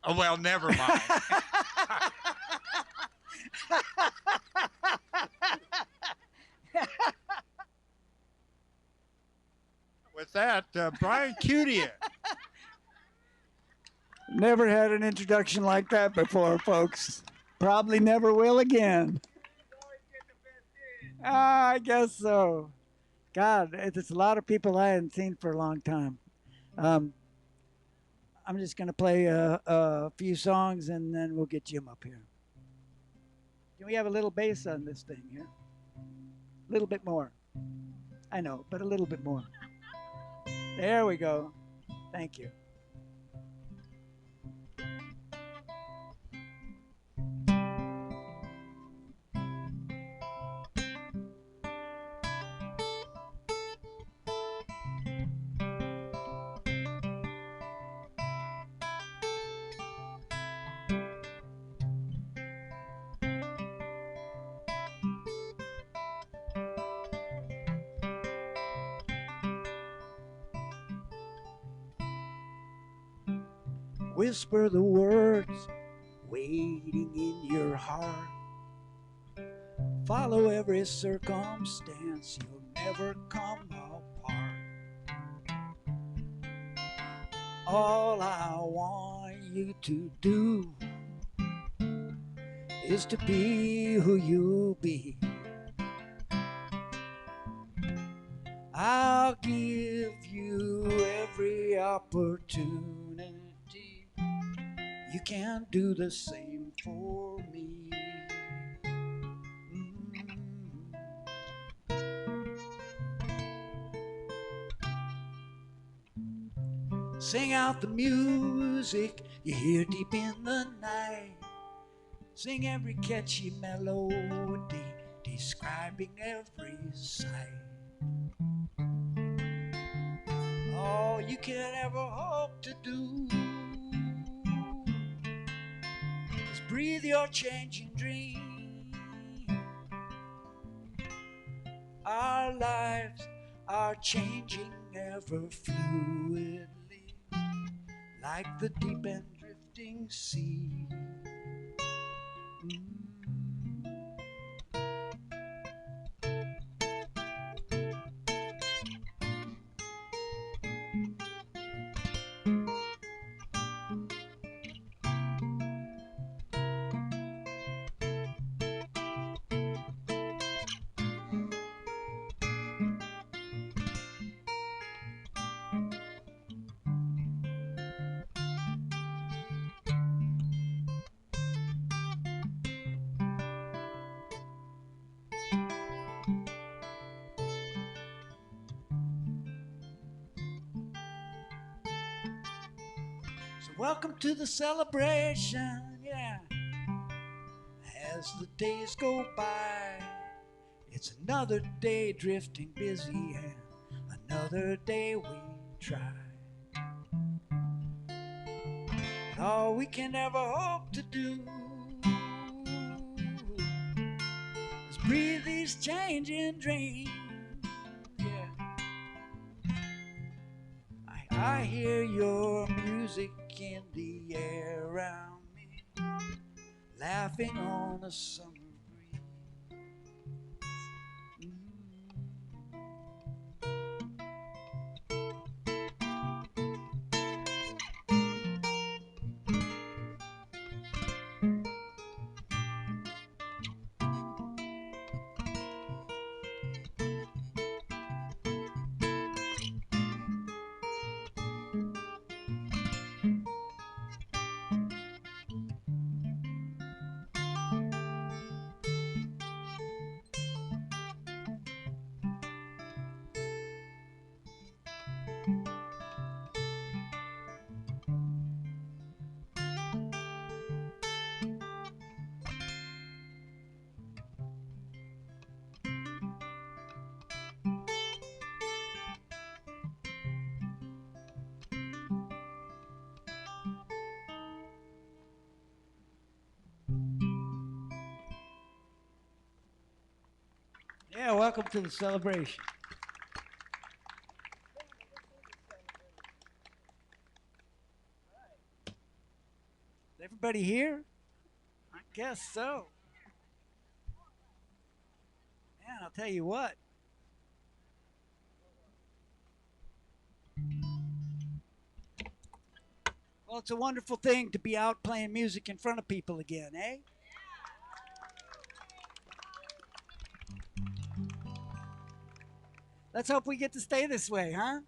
Oh, well, never mind. With that, Brian Cutie. Never had an introduction like that before, folks. Probably never will again. I guess so. God, it's a lot of people I hadn't seen for a long time. Um, I'm just going to play a few songs and then we'll get Jim up here. Can we have a little bass on this thing here? A little bit more. I know, but a little bit more. There we go. Thank you. Whisper the words waiting in your heart. Follow every circumstance, you'll never come apart. All I want you to do is to be who you be. I'll give you every opportunity. You can do the same for me. Sing out the music you hear deep in the night. Sing every catchy melody describing every sight. All you can ever hope to do is breathe your changing dream. Our lives are changing ever fluidly, like the deep and drifting sea. So welcome to the celebration, yeah. As the days go by, it's another day drifting busy and another day we try. And all we can ever hope to do is breathe these changing dreams, yeah. I hear your music in the air around me, laughing on a summer breeze. Yeah, welcome to the celebration. Is everybody here? I guess so. Man, I'll tell you what. Well, it's a wonderful thing to be out playing music in front of people again, eh? Let's hope we get to stay this way, huh?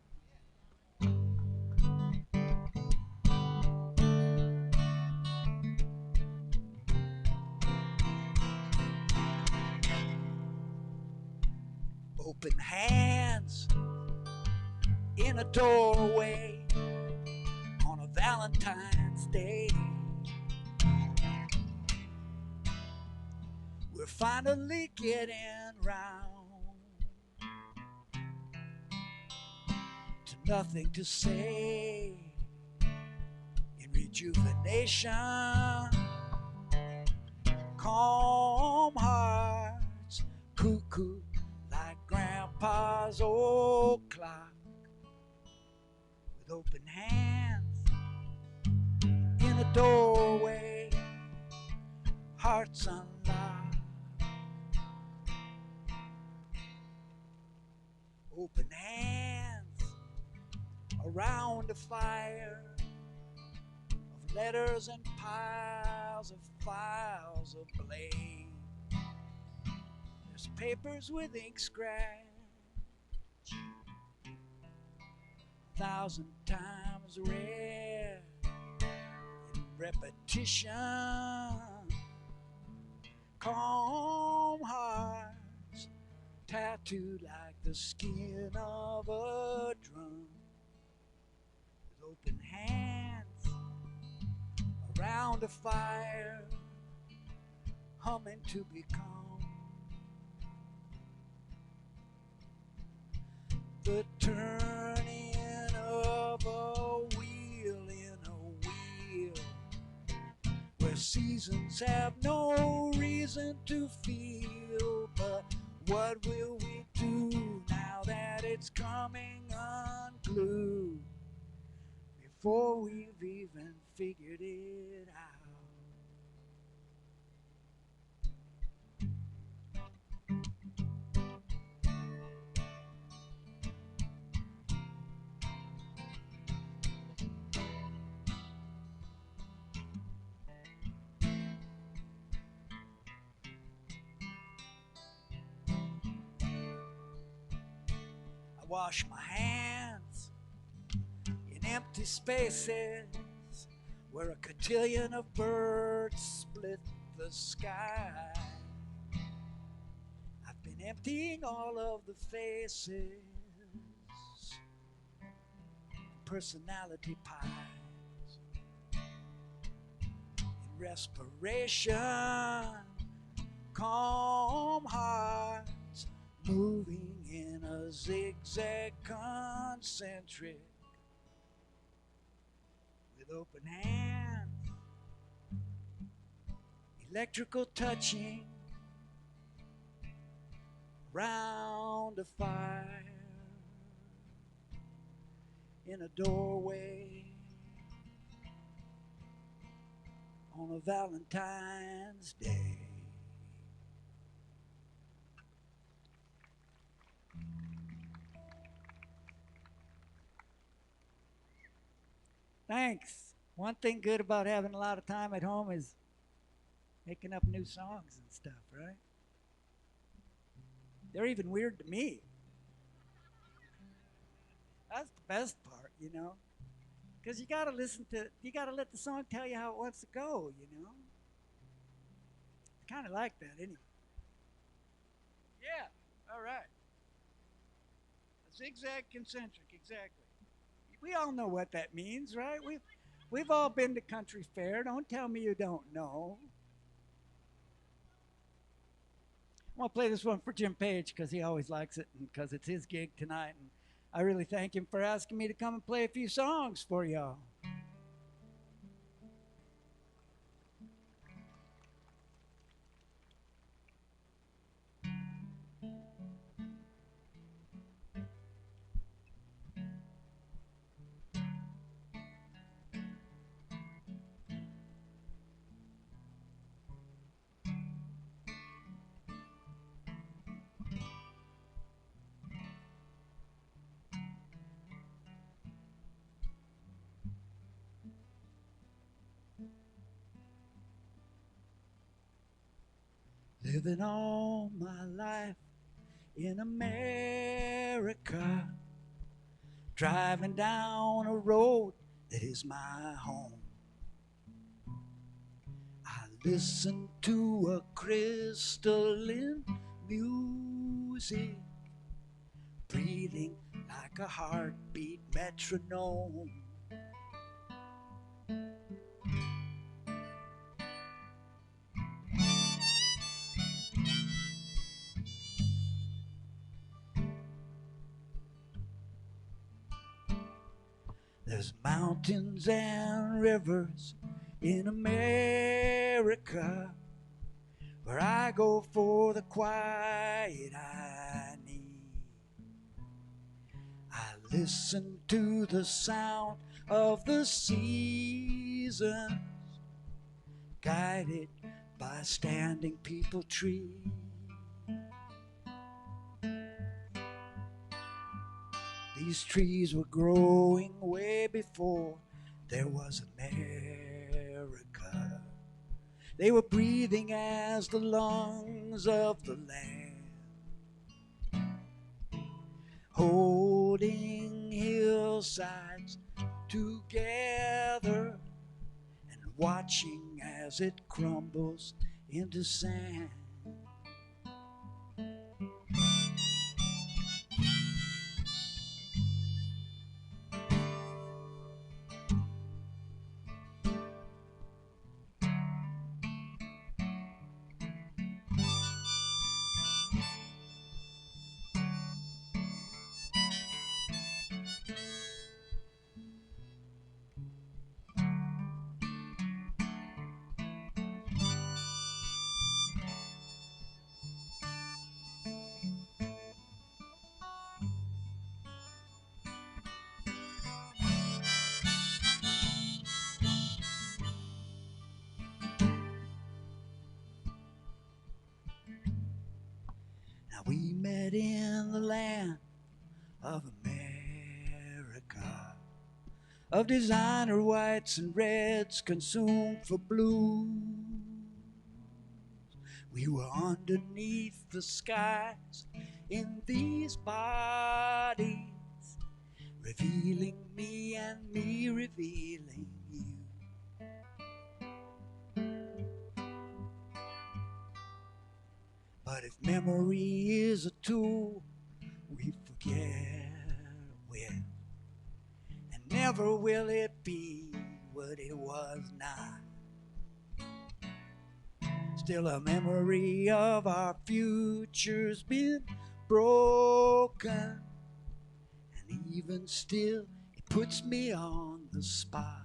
Open hands in a doorway on a Valentine's Day. We're finally getting round to nothing to say. In rejuvenation, calm hearts, cuckoo like Grandpa's old clock. With open hands in a doorway, hearts unlocked. Open hands around a fire of letters and piles of files of blame. There's papers with ink scratch 1,000 times read in repetition. Calm hearts tattooed like the skin of a drum. With open hands around a fire, humming to become the turning of a wheel in a wheel, where seasons have no reason to feel. But what will we do now that it's coming unglued, before we've even figured it out? I wash my hands in empty spaces where a cotillion of birds split the sky. I've been emptying all of the faces, personality pies. In respiration, calm hearts moving in a zigzag concentric. With open hands, electrical touching round a fire in a doorway on a Valentine's Day. Thanks. One thing good about having a lot of time at home is making up new songs and stuff, right? They're even weird to me. That's the best part, you know? Because you gotta you gotta let the song tell you how it wants to go, you know? Kind of like that, anyway. Yeah, all right. A zigzag concentric, exactly. We all know what that means, right? We've all been to country fair. Don't tell me you don't know. I'm gonna play this one for Jim Page because he always likes it and because it's his gig tonight. And I really thank him for asking me to come and play a few songs for y'all. Living all my life in America, driving down a road that is my home. I listen to a crystalline music, breathing like a heartbeat metronome. There's mountains and rivers in America where I go for the quiet I need. I listen to the sound of the seasons, guided by standing people tree. These trees were growing way before there was America. They were breathing as the lungs of the land, holding hillsides together and watching as it crumbles into sand. Now we met in the land of America, of designer whites and reds consumed for blue. We were underneath the skies in these bodies, revealing me and me revealing you. But if memory is a tool we forget with, and never will it be what it was not. Still a memory of our future's been broken, and even still it puts me on the spot.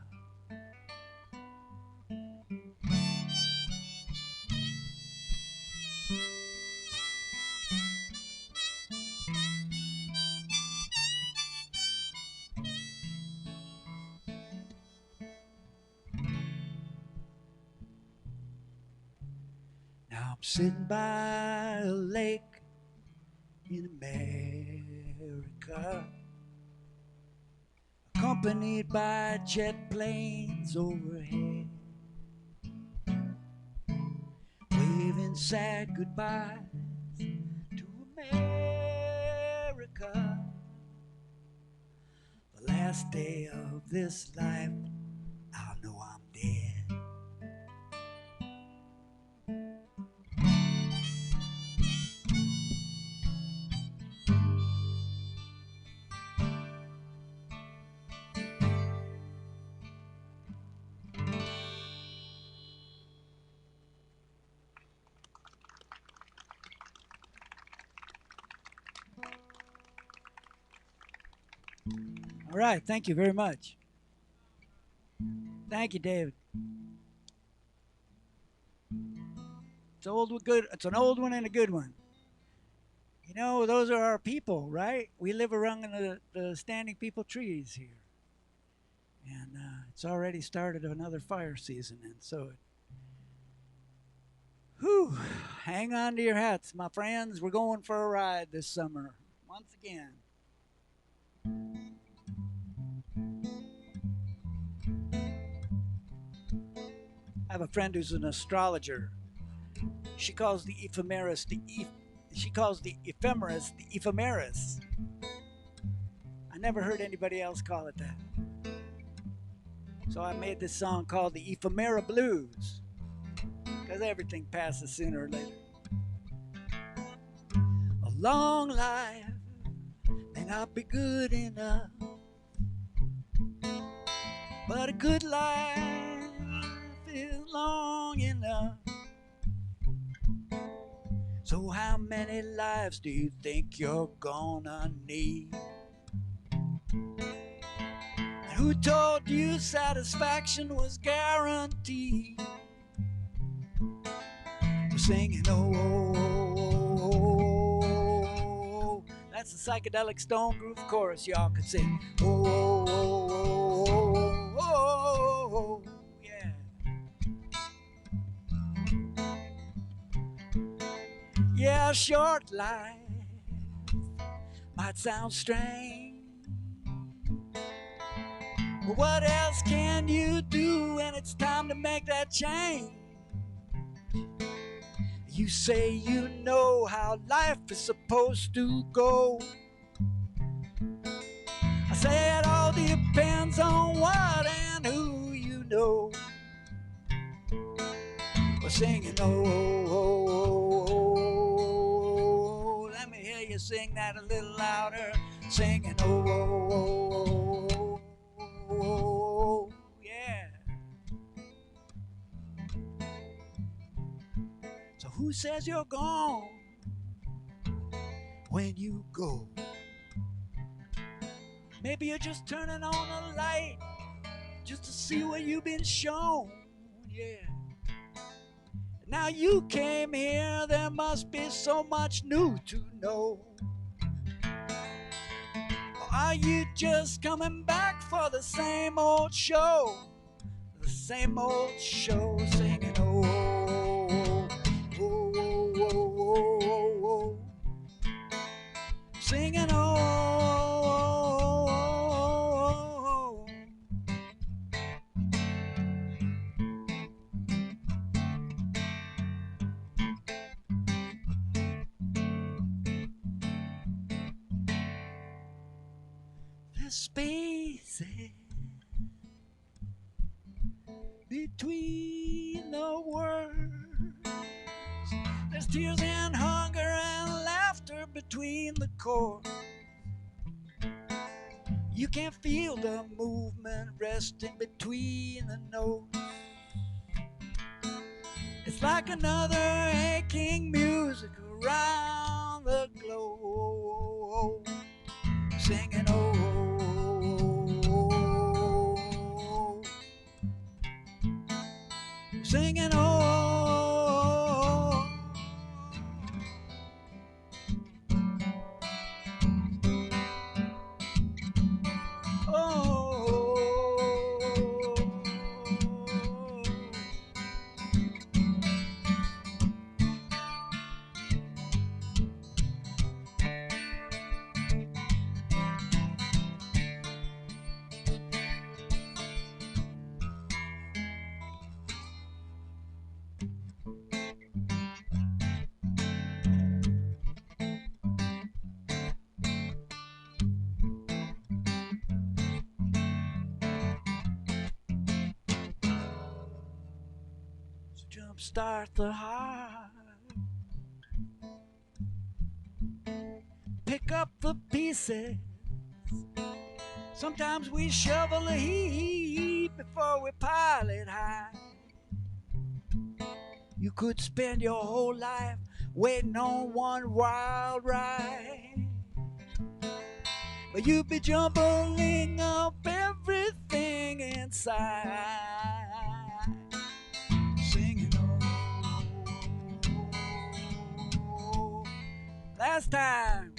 Now I'm sitting by a lake in America, accompanied by jet planes overhead, waving sad goodbyes to America. The last day of this life, I'll know I'm dead. All right, thank you very much. Thank you, David. It's It's an old one and a good one. You know, those are our people, right? We live around the standing people trees here, and it's already started another fire season, and so whew, hang on to your hats, my friends. We're going for a ride this summer once again. I have a friend who's an astrologer, She calls the ephemeris she calls the ephemeris the ephemeris. I never heard anybody else call it that. So I made this song called the Ifamara Blues, because everything passes sooner or later. A long life may not be good enough, but a good life is long enough. So how many lives do you think you're gonna need? And who told you satisfaction was guaranteed? We're singing, oh, oh, oh, oh, oh. That's the psychedelic stone groove chorus. Y'all could sing, oh, oh, oh, oh, oh, oh, oh, yeah. Yeah, a short life might sound strange, but what else can you do when it's time to make that change? You say you know how life is supposed to go. I say it all depends on what and who you know. We're singing, oh, oh, oh, oh, oh. Let me hear you sing that a little louder. Singing, oh, oh, oh, oh, oh, oh, yeah. So who says you're gone when you go? Maybe you're just turning on a light just to see what you've been shown, yeah. Now you came here, there must be so much new to know. Or are you just coming back for the same old show? The same old show, singing, oh, oh, oh, oh, oh, oh, oh, oh. Singing, oh, oh, oh, oh, oh. The spaces between the words, there's tears and hunger and laughter between the chords. You can feel the movement resting between the notes. It's like another aching music around the globe, singing, oh, oh, oh, oh. Singing, oh, oh, oh, oh. Jumpstart the heart, pick up the pieces. Sometimes we shovel a heap before we pile it high. You could spend your whole life waiting on one wild ride, but you'd be jumbling up everything inside. Singing, oh, last time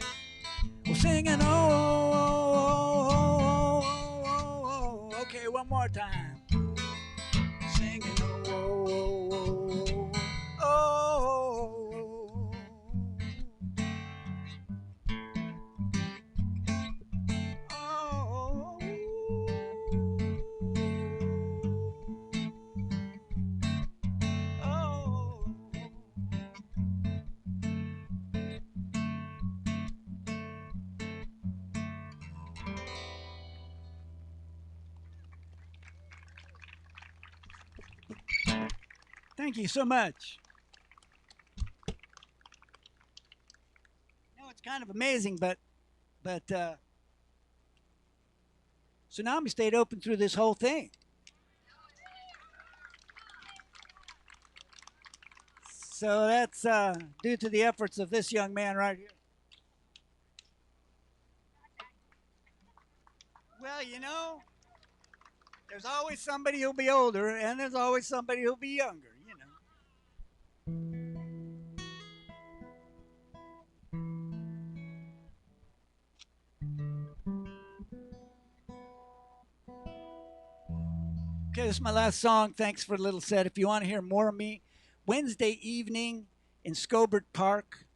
we're singing, oh, oh, oh, oh, oh. Okay, one more time. Singing, oh, oh, oh, oh, oh, oh. Thank you so much. You know, it's kind of amazing, but Tsunami stayed open through this whole thing. So that's due to the efforts of this young man right here. Well, you know, there's always somebody who'll be older, and there's always somebody who'll be younger, you know. Okay, this is my last song. Thanks for the little set. If you want to hear more of me, Wednesday evening in Scobert Park,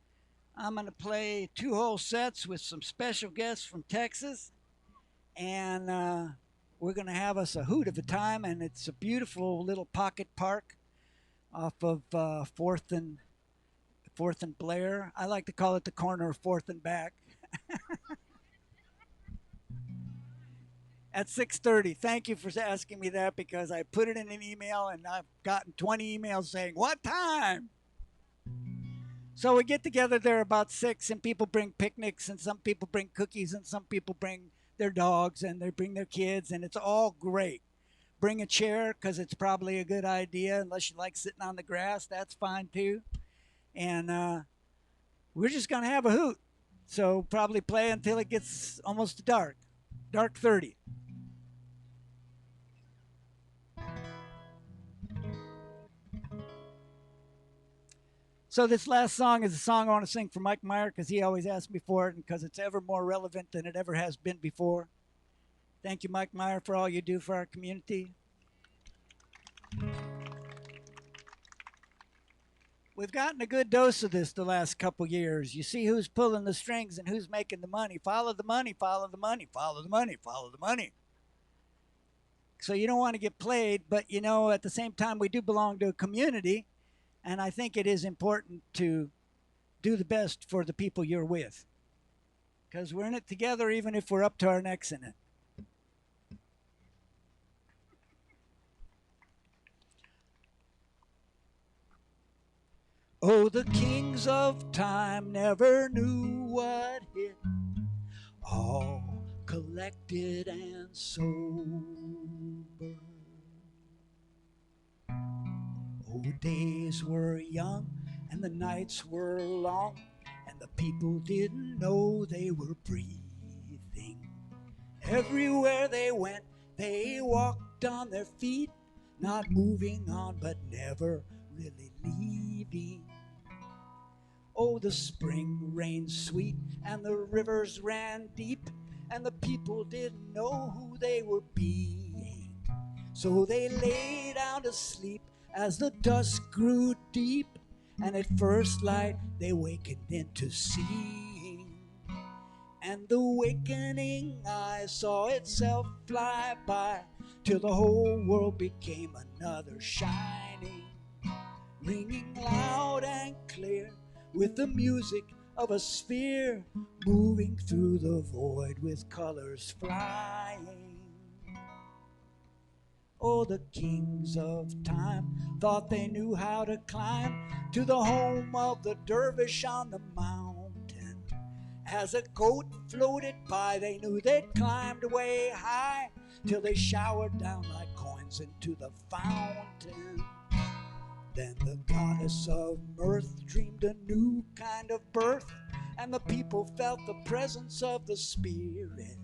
I'm going to play 2 whole sets with some special guests from Texas. And we're going to have us a hoot of a time. And it's a beautiful little pocket park off of 4th and Blair. I like to call it the corner of 4th and Back. At 6:30. Thank you for asking me that, because I put it in an email and I've gotten 20 emails saying, what time? So we get together there about 6, and people bring picnics, and some people bring cookies, and some people bring their dogs, and they bring their kids, and it's all great. Bring a chair, because it's probably a good idea. Unless you like sitting on the grass, that's fine too. And we're just going to have a hoot. So probably play until it gets almost dark. Dark 30. So this last song is a song I want to sing for Mike Meyer, because he always asks me for it, and because it's ever more relevant than it ever has been before. Thank you, Mike Meyer, for all you do for our community. We've gotten a good dose of this the last couple years. You see who's pulling the strings and who's making the money. Follow the money, follow the money, follow the money, follow the money. So you don't want to get played, but you know, at the same time, we do belong to a community. And I think it is important to do the best for the people you're with, because we're in it together, even if we're up to our necks in it. Oh, the kings of time never knew what hit, all collected and sober. Oh, days were young and the nights were long, and the people didn't know they were breathing. Everywhere they went, they walked on their feet, not moving on but never really leaving. Oh, the spring rained sweet and the rivers ran deep, and the people didn't know who they were being. So they lay down to sleep as the dusk grew deep, and at first light they wakened into seeing. And the wakening eye saw itself fly by, till the whole world became another shining, ringing loud and clear with the music of a sphere, moving through the void with colors flying. Oh, the kings of time thought they knew how to climb to the home of the dervish on the mountain. As a goat floated by, they knew they'd climbed way high, till they showered down like coins into the fountain. Then the goddess of mirth dreamed a new kind of birth, and the people felt the presence of the spirit.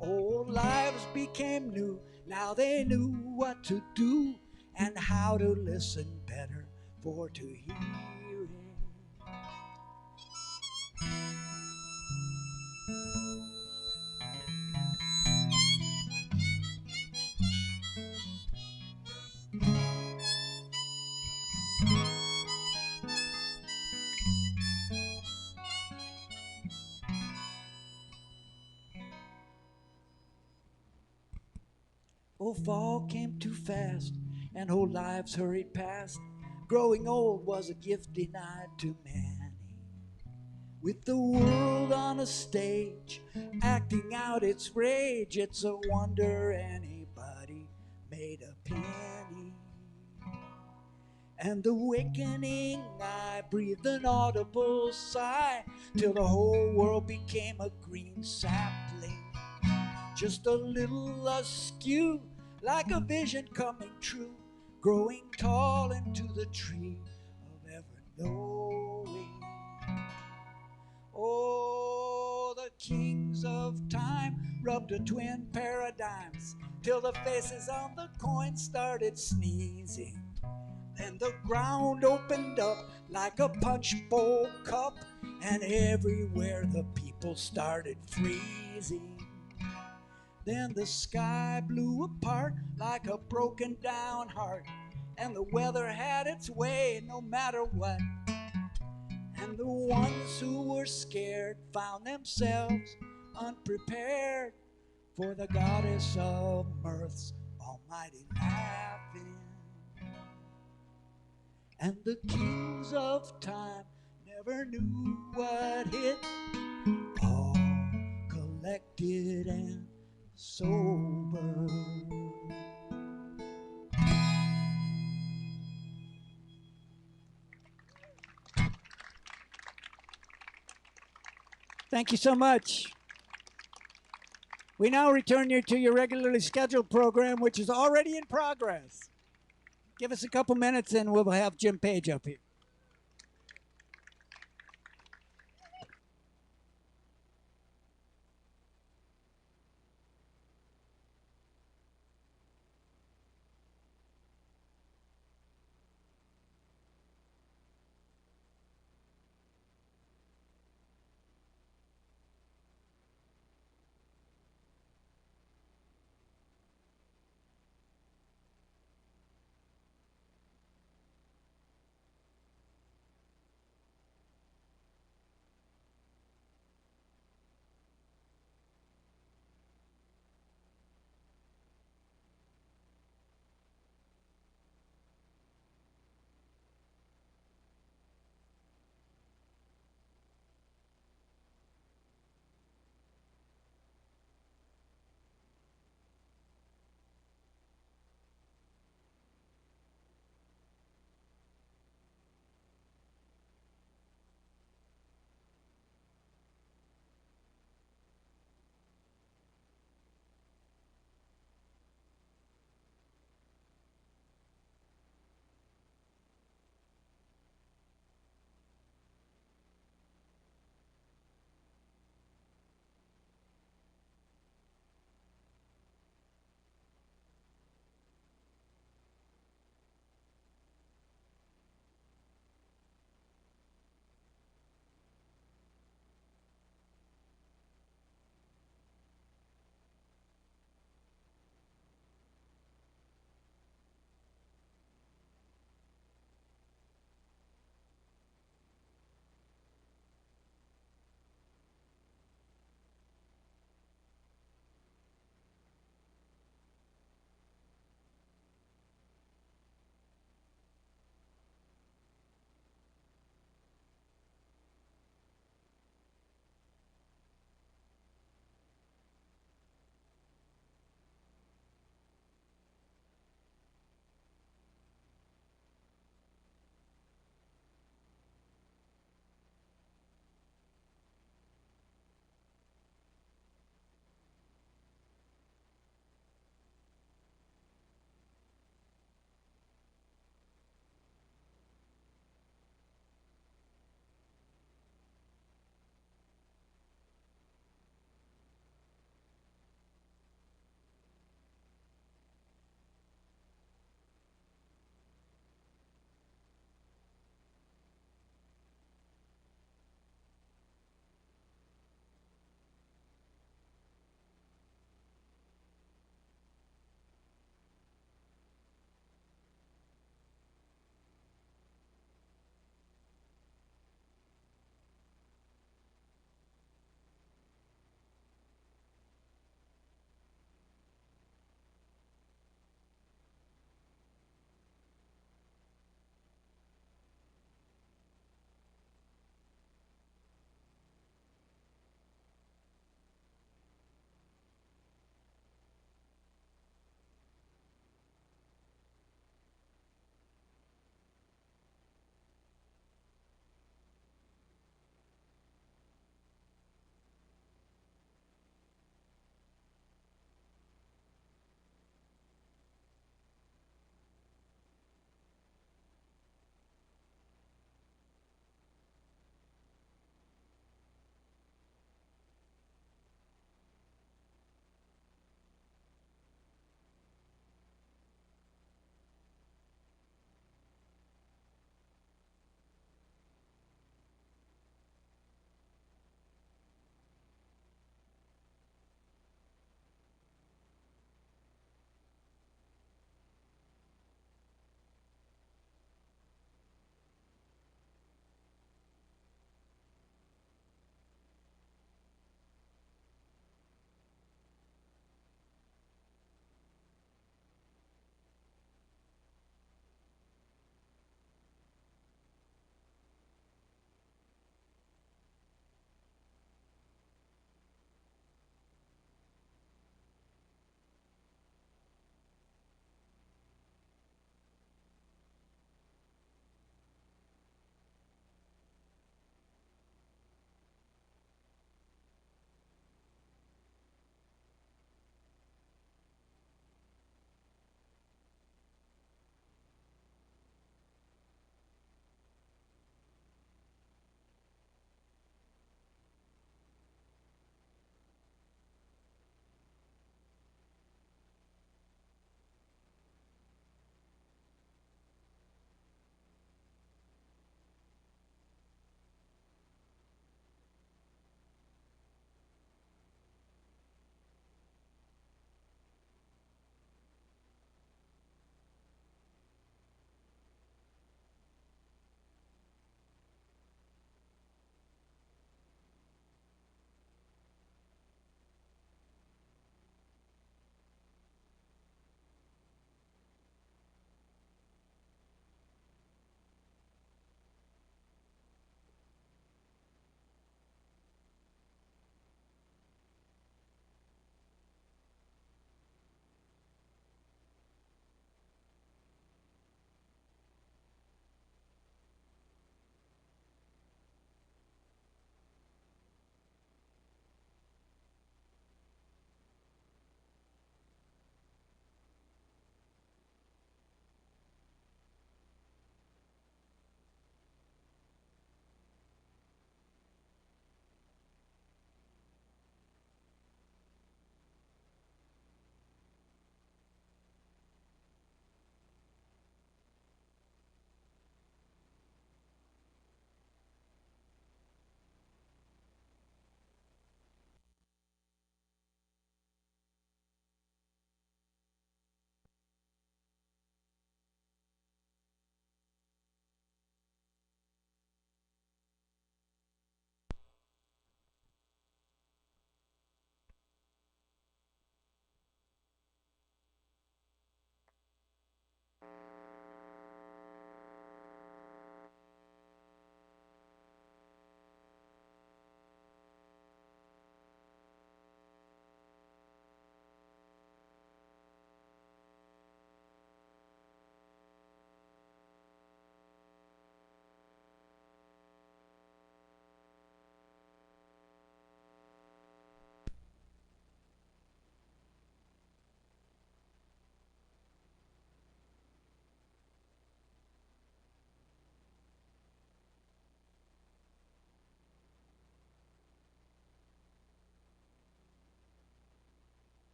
Old lives became new, now they knew what to do and how to listen better for to hear it. Oh, fall came too fast, and whole lives hurried past. Growing old was a gift denied to many. With the world on a stage, acting out its rage, it's a wonder anybody made a penny. And the wakening I breathed an audible sigh, till the whole world became a green sapling, just a little askew, like a vision coming true, growing tall into the tree of ever knowing. Oh, the kings of time rubbed a twin pair of dimes, till the faces on the coins started sneezing. Then the ground opened up like a punch bowl cup, and everywhere the people started freezing. Then the sky blew apart like a broken down heart, and the weather had its way no matter what. And the ones who were scared found themselves unprepared for the goddess of mirth's almighty laughing. And the kings of time never knew what hit, all collected and sober. Thank you so much. We now return you to your regularly scheduled program, which is already in progress. Give us a couple minutes and we'll have Jim Page up here.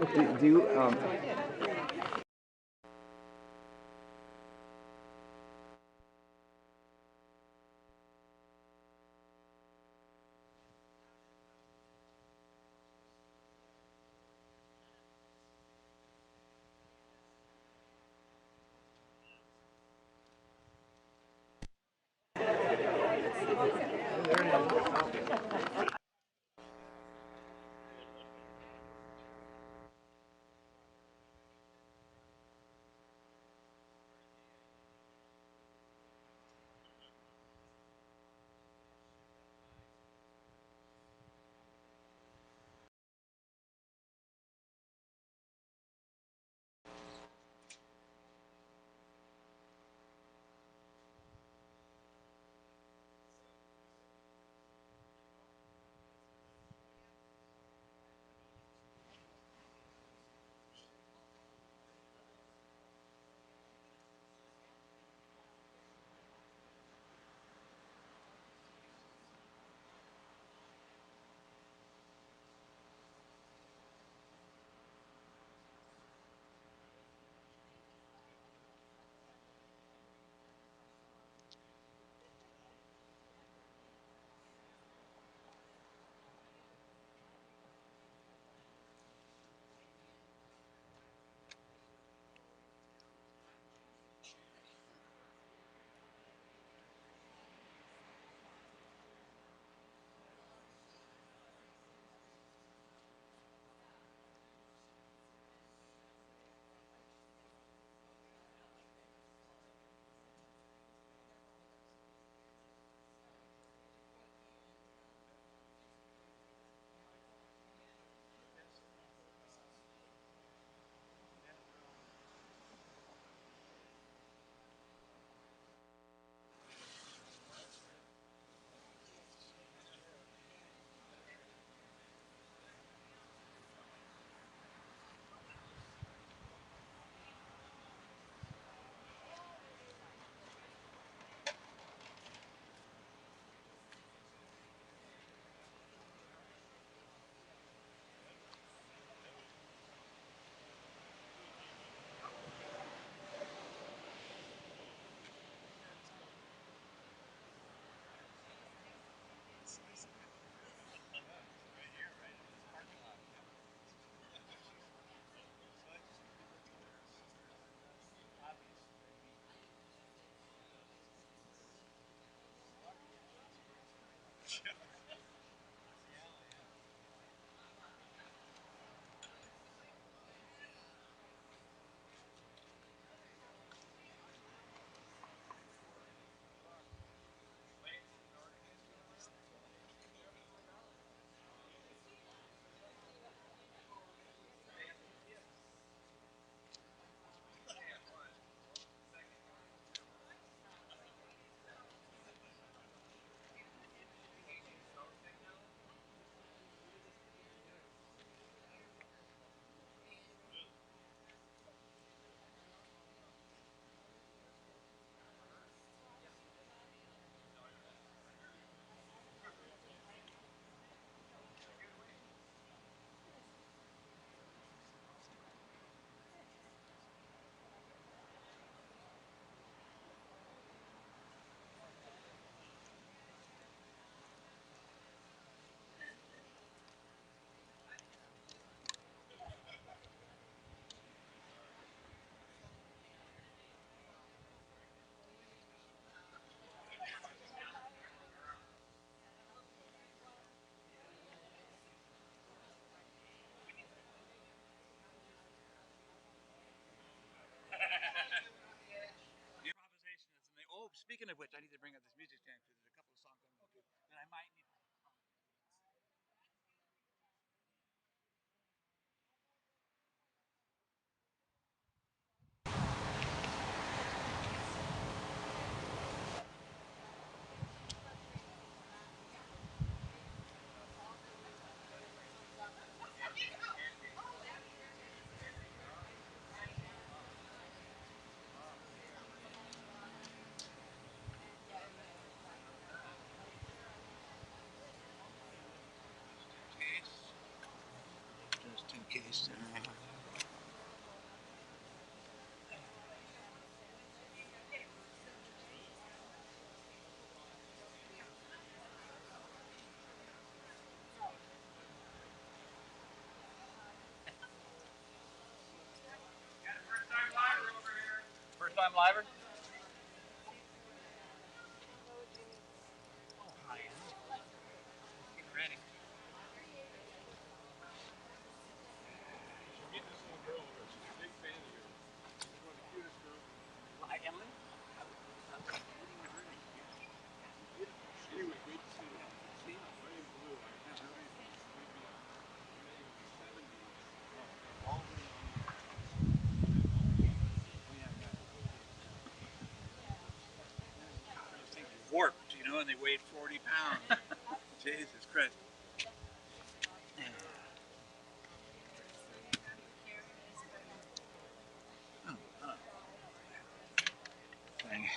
Do you, Oh, speaking of which, I need to bring up this music stand because there's a couple of songs I'm going to do, and I might need. I'm live. Oh, hi. Getting ready. Meet this little girl over there. She's a big fan of yours. She's one of the cutest girls. Hi, Emily. Anyway, great to see you. Ray and Blue. I have her name. Maybe her name was 70s. All the way Warped, you know, and they weighed 40 pounds. Jesus Christ. Thing.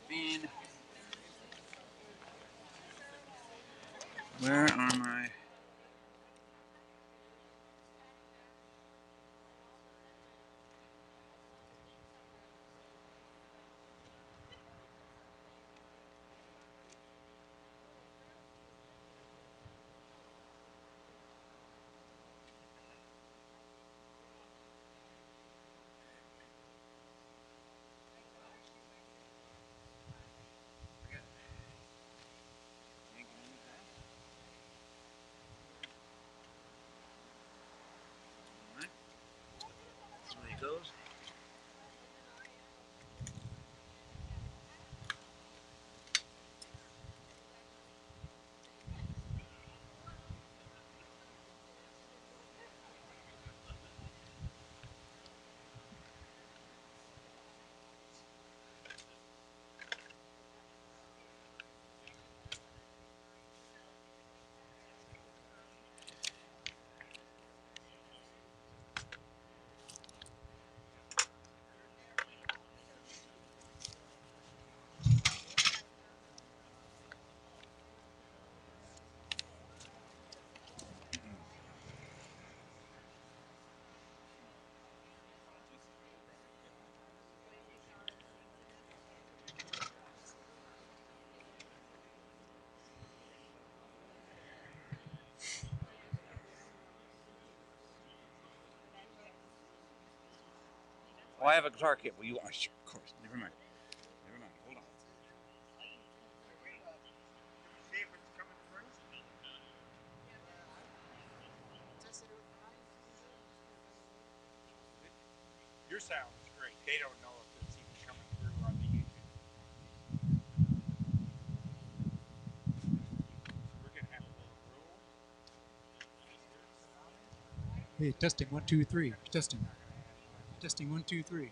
Bean. Where are my... That's where he goes. Oh, I have a guitar kit. Well, you are, sure, of course. Never mind. Never mind. Hold on. See if it's coming through. Your sound is great. They don't know if it's even coming through on the YouTube. We're gonna have a little rule. Hey, testing 1 2 3. Testing. Testing 1 2 3.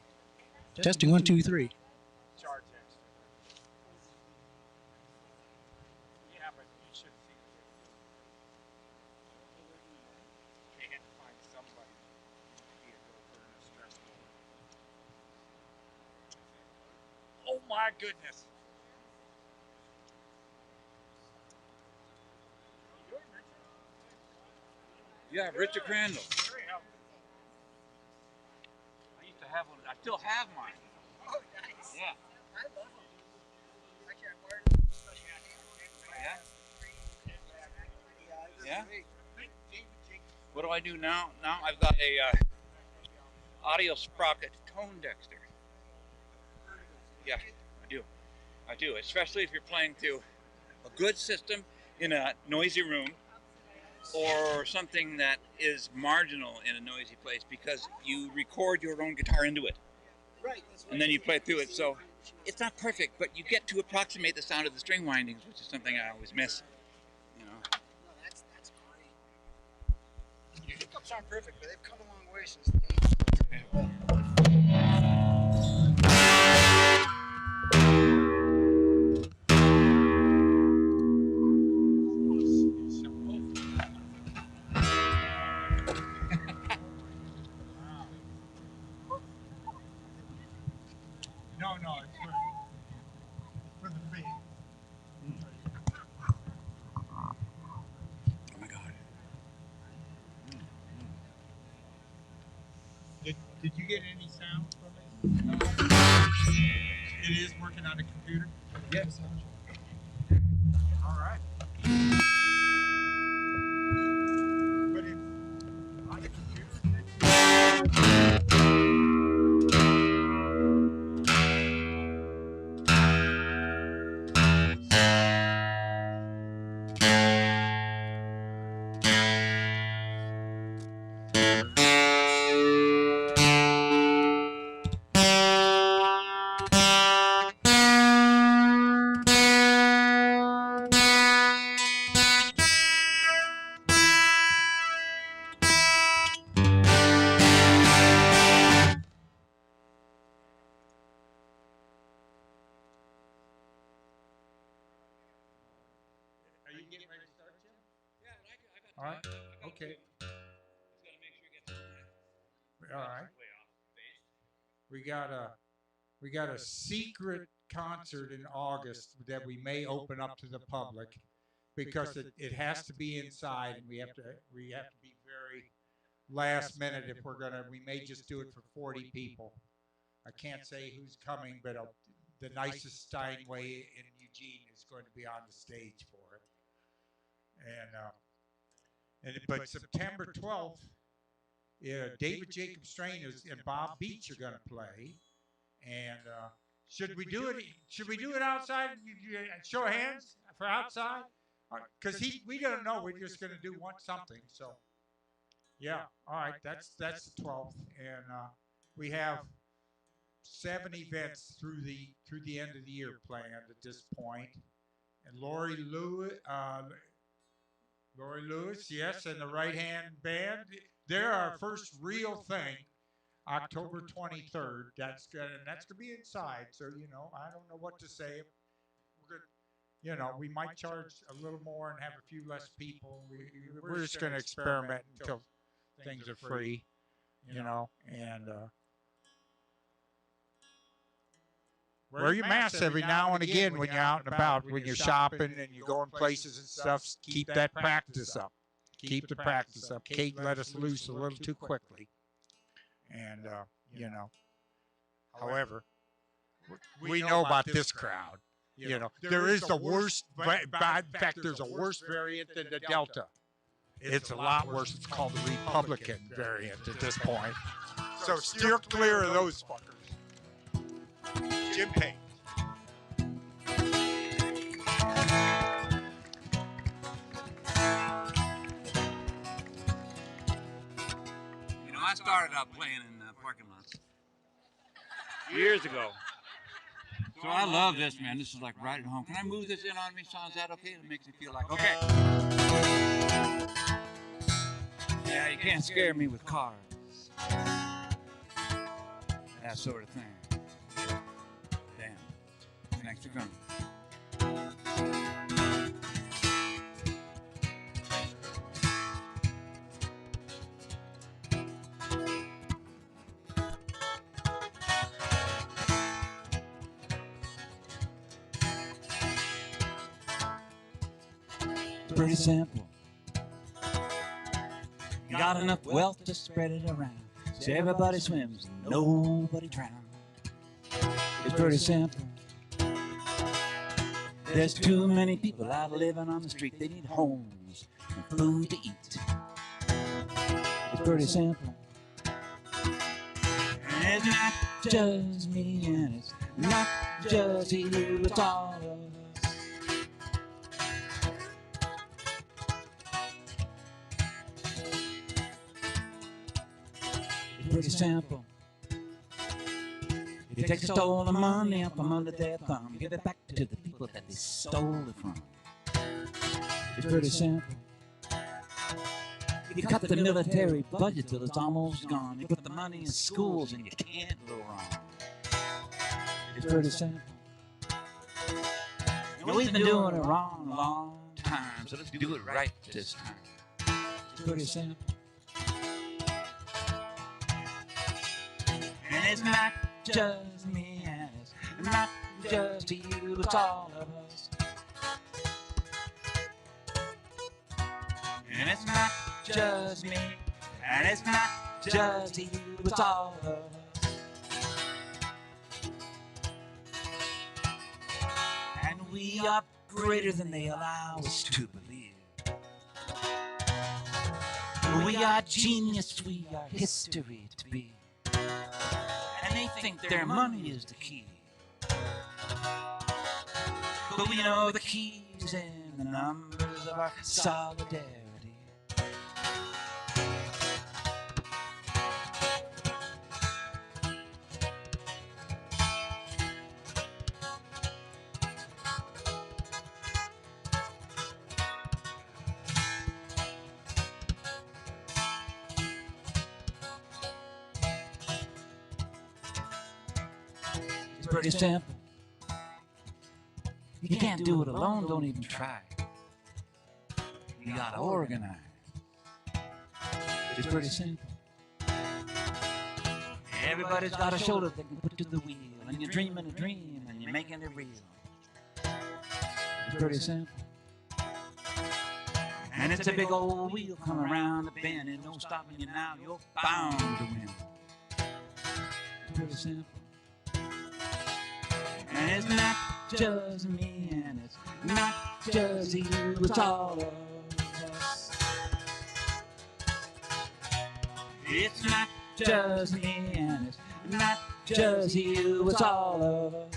Testing 1 2 3. Charge extra. Yeah, but you should see what they're doing. They had to find somebody to be a gopher in a stressful. Oh my goodness. Yeah, Richard Crandall. Very helpful. I used to have one. I still have mine. Oh, nice. Yeah. I love them. Actually, I wired them. Yeah? Yeah? Yeah? What do I do now? Now I've got a audio sprocket tone dexter. Yeah, I do. I do, especially if you're playing to a good system in a noisy room or something that is marginal in a noisy place, because you record your own guitar into it. Right. And then you play through it. So it's not perfect, but you get to approximate the sound of the string windings, which is something I always miss. You know. No, that's great. Your hiccups aren't perfect, but they've come a long way since the 80s. No, it's for the fee. Oh my God. Did you get any sound from it? It is working on the computer? Yes. All right. But it's on the computer? Are you getting ready to start, Jim? Yeah, and I got All right. I got Okay. Just gotta make sure it gets All right. way off base. We got a secret concert in August that we may open up to the public because it has to be inside, and we have to be very last minute if we may just do it for 40 people. I can't say who's coming, but the nicest Steinway in Eugene is going to be on the stage for it. But September 12th, David Jacob Strain and Bob Beach are going to play. And should we do it? Should we do it outside? Show of hands for outside, because we don't know. We're just going to do something. So, yeah. All right. That's the 12th, and we have 7 events through the end of the year planned at this point. And Lori Lewis, yes, and the Right Hand Band. They're our first real thing. October 23rd. That's gonna be inside. So I don't know what to say. We're gonna, we might charge a little more and have a few less people. We're just gonna experiment until things are free. And wear your masks every now and again when you're out and about, when you're shopping and you're going places and stuff. Keep that practice up. Keep the practice up. Kate let us loose a little too quickly. And, however, we know about this crowd. There is the worst, in fact, there's a worse variant than the Delta. It's a lot worse. It's called the Republican variant at this point. So steer clear of those fuckers. Jim Payne. I started out playing in parking lots years ago. So I love this, man. This is like right at home. Can I move this in on me? Sounds that okay? It makes me feel like, okay. Yeah, you can't scare me with cars. That sort of thing. Damn. Thanks for coming. Pretty simple. You got enough wealth to spread it around, so everybody swims and nobody drowns. It's pretty simple. There's too many people out living on the street. They need homes and food to eat. It's pretty simple. And it's not just me, and it's not just you, it's all of us. Pretty simple. You take the stolen money up from under their thumb, you give it back to the people that they stole it from. It's pretty simple. You cut the military budget till it's almost gone. You put the money in schools and you can't go wrong. It's pretty simple. We've been doing it wrong a long time, so let's do it right this time. It's pretty simple. And it's not just me, and it's not just you, it's all of us. And it's not just me, and it's not just you, it's all of us. we are greater than they allow us to believe. We are genius, we are history to be. And they think their money is the key. But we know the key's in the numbers of our solidarity. It's pretty simple. You can't do it alone, don't even try. You gotta organize. It's pretty simple. Everybody's got a shoulder they can put to the wheel, and you're dreaming a dream, and you're making it real. It's pretty simple. And it's a big old wheel coming around the bend, and no stopping you now, you're bound to win. It's pretty simple. And it's not just me, and it's not just you, it's all of us. It's not just me, and it's not just you, it's all of us.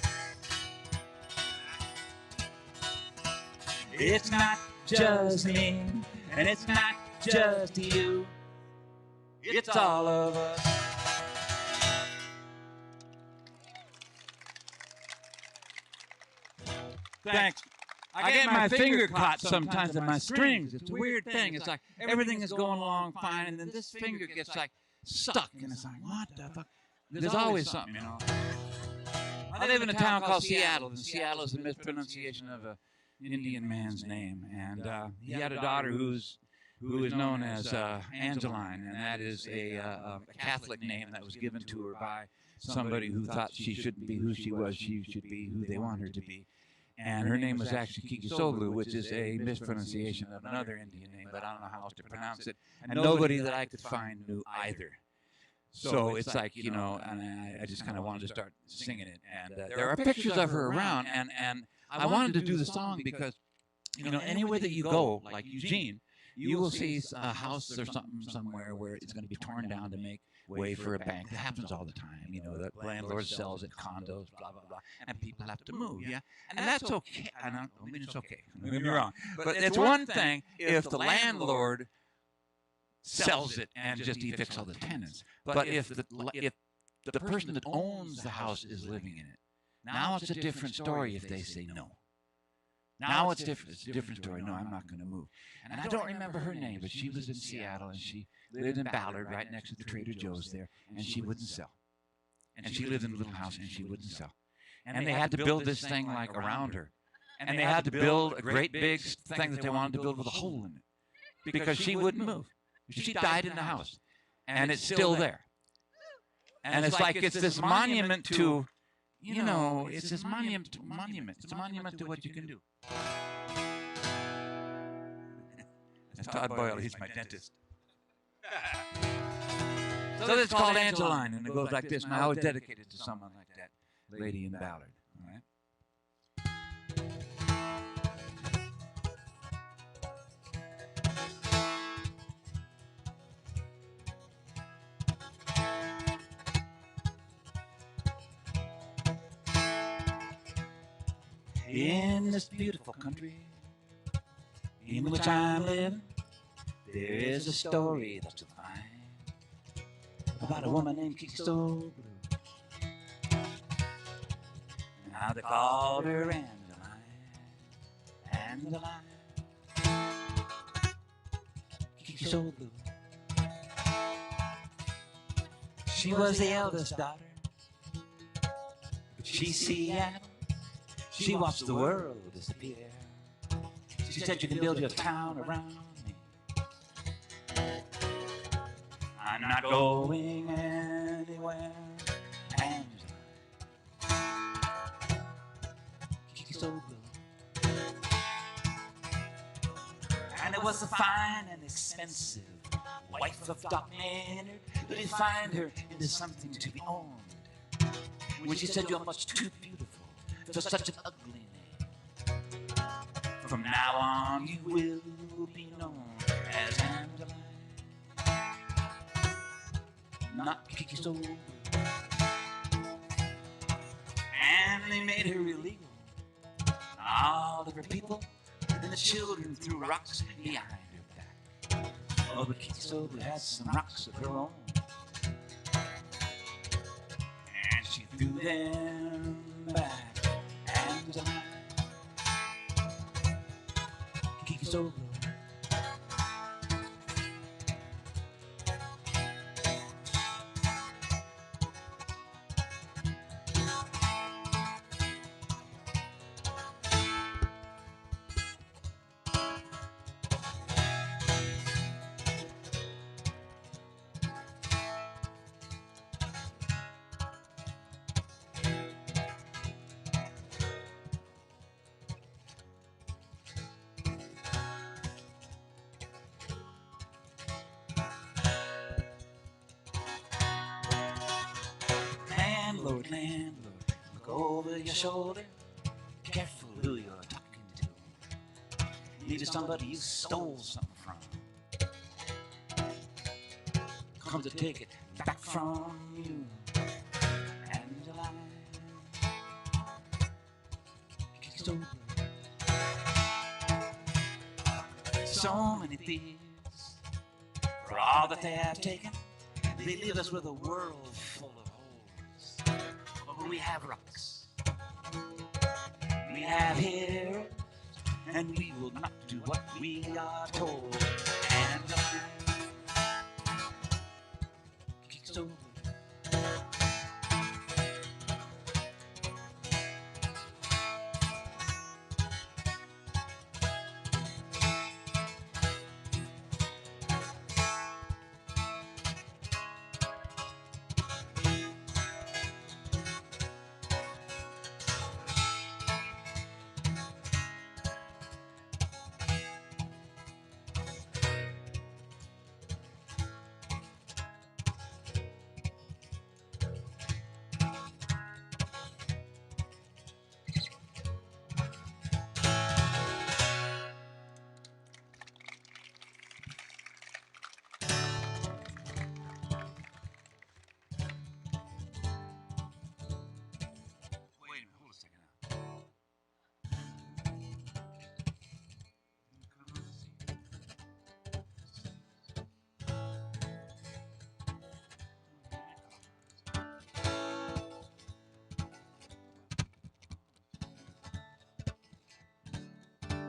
It's not just me, and it's not just you, it's all of us. Thanks. I get my finger caught sometimes in my strings. It's a weird thing. It's like everything is going along fine, and then this finger gets like stuck, and it's like, what the fuck? There's always something, you know. I live in a town called Seattle, and Seattle is a mispronunciation of an Indian man's name, and he had a daughter who is known as Angeline, and that is a Catholic name that was given to her by somebody who thought she shouldn't be who she was. She should be who they want her to be. And her name was actually Kikisoglu, which is a mispronunciation of another Indian name, but I don't know how else to pronounce it. And nobody that I could find knew either. So it's like, you know, and I just kind of wanted to start singing it. And there are pictures of her around, and I wanted to do the song because, you know, anywhere that you go, like Eugene, you will see a house or something somewhere where it's going to be torn down to make way for a bank. That happens all the time. You know, the landlord sells it, condos, blah, blah, blah, and people have to move, yeah? And that's okay. I don't mean it's okay. Don't get me wrong. But it's one thing if the landlord sells it and just evicts all the tenants. But if the person that owns the house is living in it, now it's a different story if they say no. Now it's different. It's a different story. No, I'm not going to move. And I don't remember her name, but she was in Seattle, and she lived in Ballard, right next to the Trader Joe's there, and she wouldn't sell. And she lived in a little house, and she wouldn't sell. And they had to build this thing like around her. And they had to build a great big thing that they wanted to build with a hole in it, because she wouldn't move. She died in the house, and it's still there. And it's like it's this monument to, you know, it's this monument. It's a monument to what you can do. That's Todd Boyle. He's my dentist. So this is called Angeline, and it goes like this. And I always dedicate it to someone like that lady in Ballard. All right. In this beautiful country in which I'm living, there is a story that you'll find about a woman named Kikisoglu, and how they called her Angeline. Kikisoglu. She was the eldest daughter. She Seattle. She watched the world disappear. She said, you can build your town around me. I'm not going anywhere. Angela. Kikisoglu. And it was a fine and expensive wife of Doc Maynard who defined her into something to be owned. When she said, you're much too beautiful for such an ugly name. From now on, you will be known as Angeline, not Kiki Soul. And they made her illegal. All of her people and the children threw rocks behind her back. Oh, but Kiki Soul had some rocks of her own, and she threw them back. Angeline, Kiki Soul. Landlord, landlord, look over your shoulder. Be careful who you're talking to. Maybe somebody you stole something from comes to take it back from you. Angeline, Kiki Soul. So many thieves, for all that they have taken, they leave us with a world full of holes. But we have rocks, we have heroes, and we will not do what we are told. And Kiki Soul. Wait a minute, hold a second now.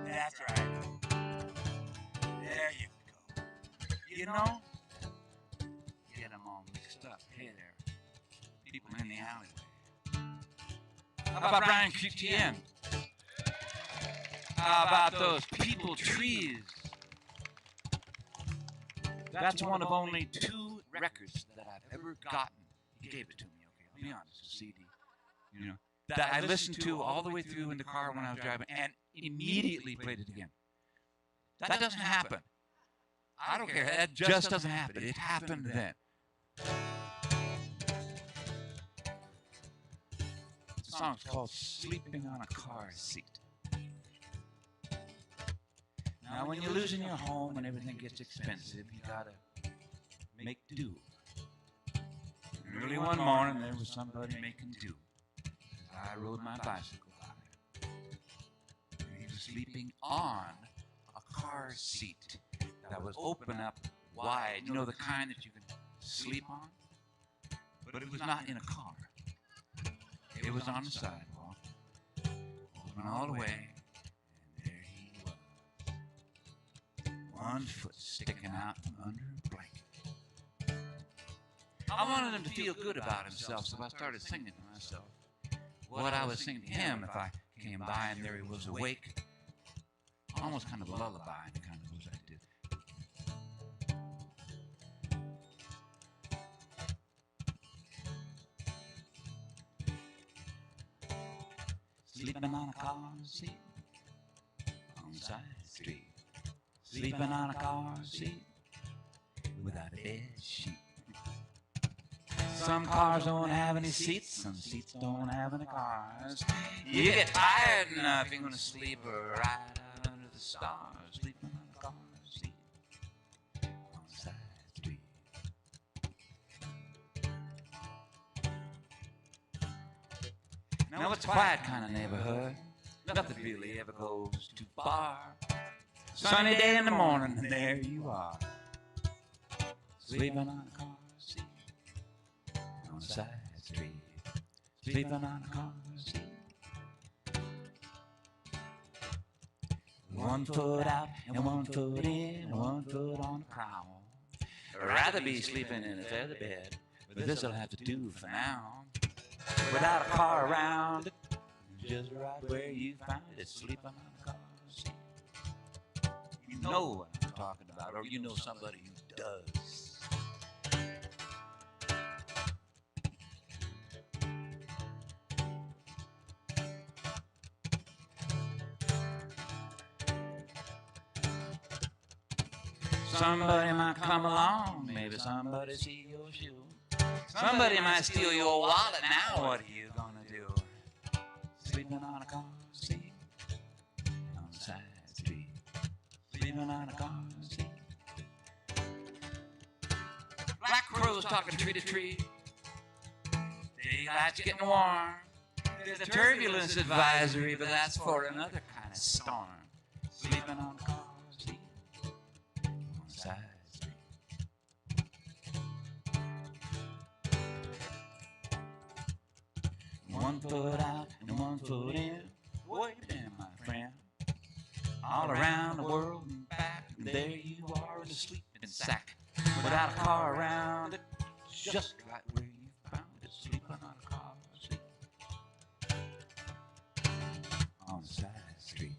That's right. There you go. You know, get them all mixed up. Hey there, people in the alleyway. How about Brian QTN? How about those people trees? That's one of only 2 records that I've ever gotten. He gave it to me, okay? I'll be honest, a CD. You know, that I listened to all the way through in the car when I was driving and immediately played it again. That doesn't happen. I don't care. That just doesn't happen. It happened then. The song's called Sleeping on a Car Seat. Now, when you're losing your home and everything gets expensive, you gotta make do. And early one morning, there was somebody making do. I rode my bicycle by. He was sleeping on a car seat that was open up wide. You know, the kind that you can sleep on? But it was not in a car. It was on the sidewalk, open all the way, and there he was. One foot sticking out from under a blanket. I wanted him to feel good about himself, so I started singing to myself what I was singing to him if I came by and there he was awake. Almost kind of a lullaby, kind of was I did. Sleeping on a car seat on the side street. Sleeping on a car seat without a bed sheet. Some cars don't have any seats, some seats don't have any cars. You get tired enough, you're gonna sleep right out the stars, sleeping on a car seat on a side street. Now it's a quiet kind of neighborhood. Nothing really ever goes too far. Sunny day in the morning, and there you are, sleeping on a car seat on a side street. Sleeping on a car seat. 1 foot out and 1 foot in, and 1 foot on the prowl. I'd rather be sleeping in a feather bed, but this'll have to do for now. Without a car around, just right where you found it, sleeping on a car seat. You know what I'm talking about, or you know somebody who does. Somebody might come along, maybe somebody see your shoe. Somebody might steal your wallet now, what are you gonna do? Sleeping on a car seat on the side street. Sleeping on a car seat. Black crows talking tree to tree. Daylight's getting warm. There's a turbulence advisory, but that's for another kind of storm. Sleeping on a car seat on the side street. 1 foot out and 1 foot in. Where you been, my friend? All around the world and back, and there you are in a sleeping sack, without a car around it, just right where you found it, sleeping on a car seat on the side street.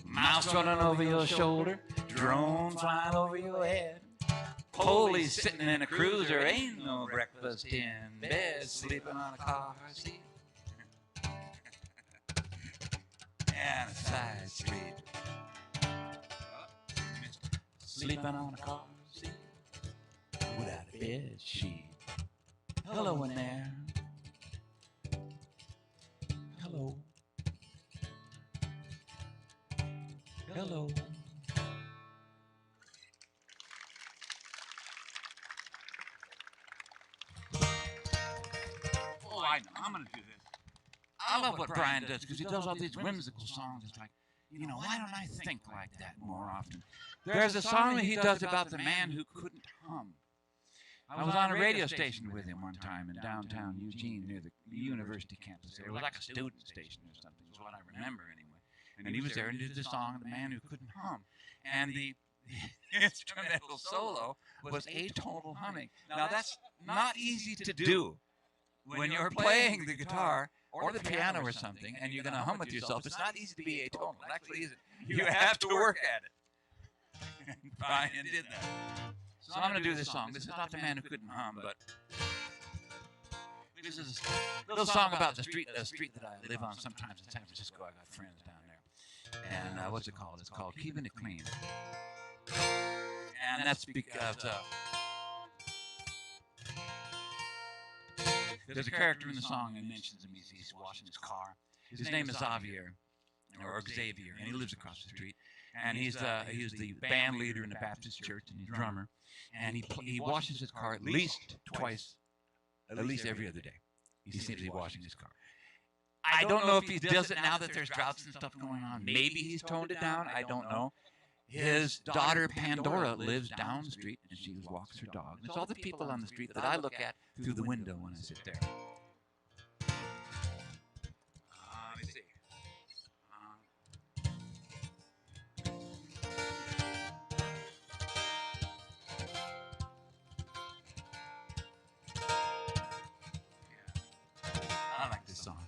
Mouse running over your shoulder, drone flying over your head. Police sitting in a cruiser, ain't no breakfast in bed, sleeping on a car seat and a side street. Sleeping on a car seat without a bed sheet. Hello in there. Hello. Hello. Oh, I'm gonna do this. I love what Brian does because he does all these whimsical songs. It's like, you know, why don't I think like that more often? There's a song that he does about the man who couldn't hum. I was on a radio station with him one time in downtown Eugene near the university campus. It was like a student station or something, is what I remember anyway. And he was there and did the song, The Man Who Couldn't Hum. And the instrumental solo was atonal humming. Now that's not easy to do when you're playing the guitar or the piano or something and you're going to hum with yourself. It's not easy to be atonal. It actually isn't. You have to work at it. And Brian did that. So I'm going to do this song. This is not The Man Who Couldn't Hum, but this is a little song about the street that I live on sometimes in San Francisco. I got friends down there. And what's it called? It's called Keeping It Clean. And that's because there's a character in the song who mentions him. He's washing his car. His name is Xavier, and he lives across the street. And he's the band leader in the Baptist church, and he's a drummer. And he washes his car at least every other day. He seems to be washing his car. I don't know if he does it now that there's droughts and stuff going on. Maybe he's toned it down. I don't know. His daughter Pandora lives down the street, and she walks her dog. And it's all the people on the street that I look at through the window when I sit there. Let me see. I like this song.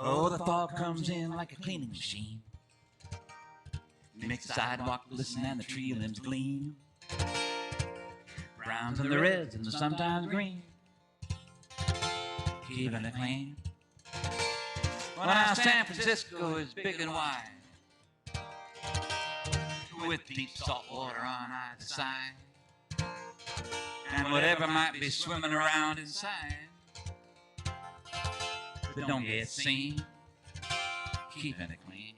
Oh, the fog comes in like a cleaning machine. Makes the sidewalk glisten and the tree limbs gleam. Browns and the reds and the sometimes green. Keeping it clean. Well, now San Francisco is big and wide, with deep salt water on either side. and whatever might be swimming around inside. But don't get seen, keeping it clean.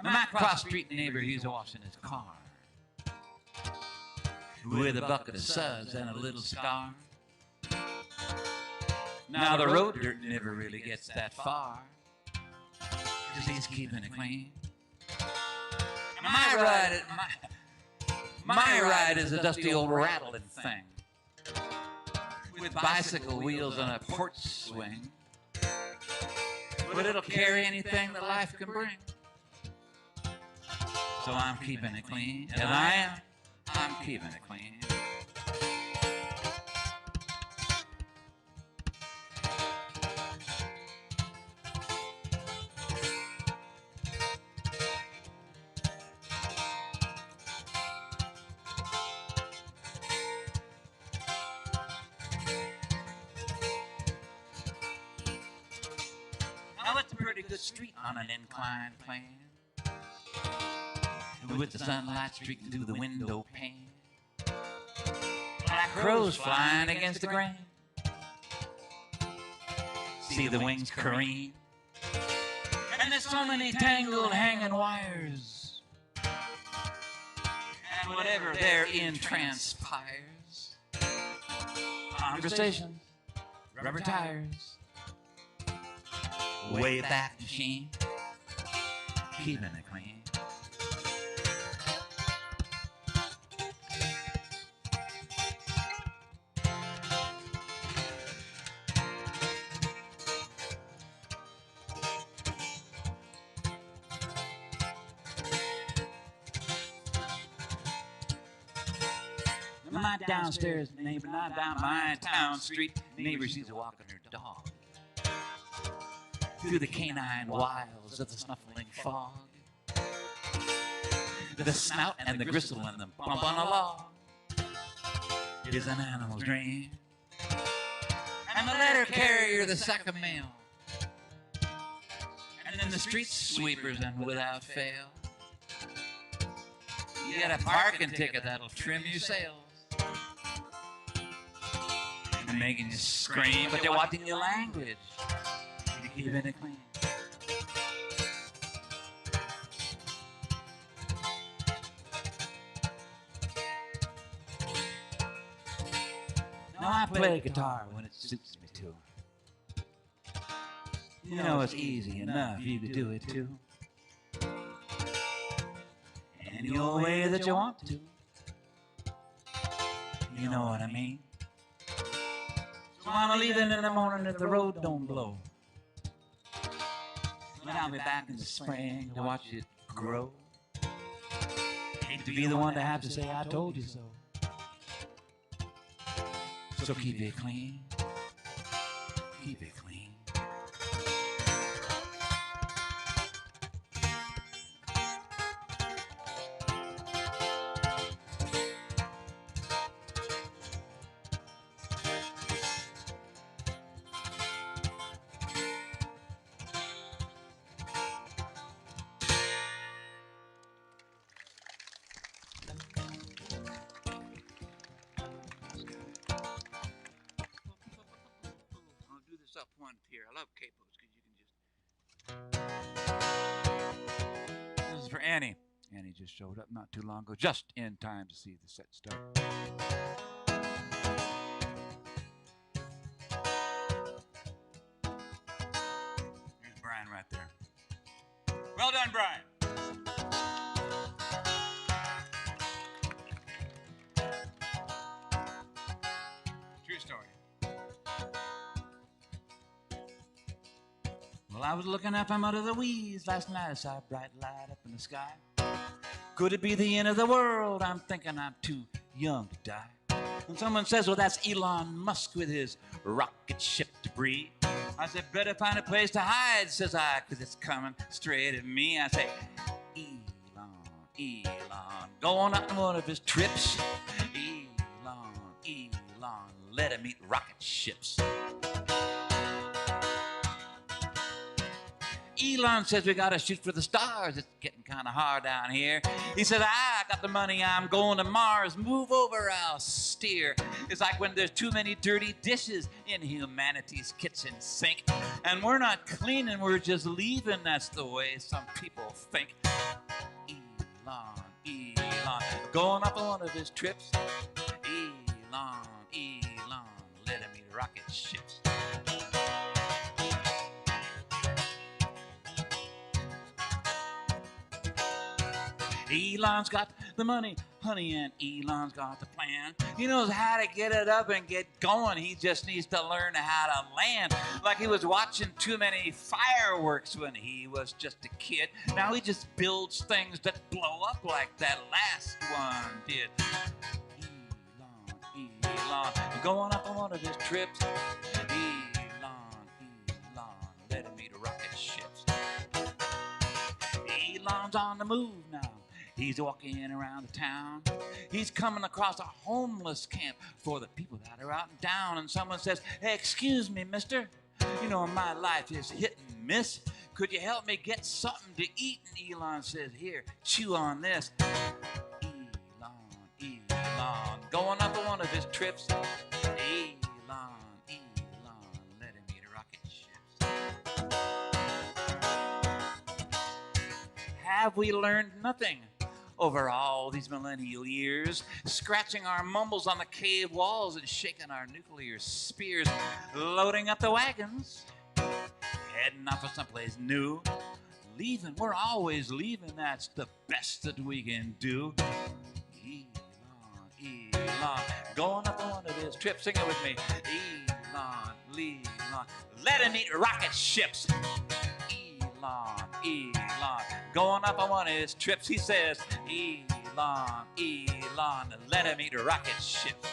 My cross-street neighbor, he's washing his car with a bucket of suds and a little scar. Now the road dirt never really gets that far, 'cause he's keeping it clean. My ride is a dusty old rattling thing with bicycle wheels and a porch swing, but it'll carry anything that life can bring. So I'm keeping it clean, and I'm keeping it clean. Now it's a pretty good street on an inclined plane, with the sunlight streaking through the window pane. Black crows flying against the grain. See the wings careen. And there's so many tangled hanging wires. And whatever therein transpires. Conversations, rubber tires, way back machine, keeping it clean. My downstairs neighbor, not down my town street neighbor, she's walking her dog through the canine wilds of the snuffling fog. The snout and the gristle and the bump on a log is an animal's dream, and the letter carrier the sack of mail, and then the street sweepers, and without fail you get a parking ticket that'll trim your sails. They're making you scream, but they're watching your language. You're keeping it clean. Now I play guitar when it suits me too. You know it's easy enough, you could do it too. Any old way that you want to. You know what I mean? So I'm leaving in the morning if the road don't blow. But I'll be back in the spring to watch it grow. Hate to be the one to have to say I told you so. So keep it clean. Keep it clean. Up one tier. I love capos because you can just. This is for Annie. Annie just showed up not too long ago, just in time to see the set start. Here's Brian right there. Well done, Brian. True story. Well, I was looking up from under the weeds last night. I saw a bright light up in the sky. Could it be the end of the world? I'm thinking I'm too young to die. And someone says, well, that's Elon Musk with his rocket ship debris. I said, better find a place to hide, says I, because it's coming straight at me. I say, Elon, going on one of his trips. Elon, let him eat rocket ships. Elon says we gotta shoot for the stars. It's getting kind of hard down here. He says, I got the money, I'm going to Mars. Move over, I'll steer. It's like when there's too many dirty dishes in humanity's kitchen sink. And we're not cleaning, we're just leaving. That's the way some people think. Elon, going up on one of his trips. Elon, let him eat rocket ships. Elon's got the money, honey, and Elon's got the plan. He knows how to get it up and get going. He just needs to learn how to land. Like he was watching too many fireworks when he was just a kid. Now he just builds things that blow up like that last one did. Elon, going up on one of his trips. Elon, let him eat rocket ships. Elon's on the move now. He's walking around the town. He's coming across a homeless camp for the people that are out and down. And someone says, hey, excuse me, mister. You know, my life is hit and miss. Could you help me get something to eat? And Elon says, here, chew on this. Elon, going up on one of his trips. Elon, let him eat rocket ships. Have we learned nothing over all these millennial years, scratching our mumbles on the cave walls and shaking our nuclear spears, loading up the wagons, heading off for someplace new, leaving, we're always leaving, that's the best that we can do. Elon, going up on one of his trips, sing it with me. Elon, let him eat rocket ships. Elon, going up on one of his trips, he says, Elon, let him eat rocket ships.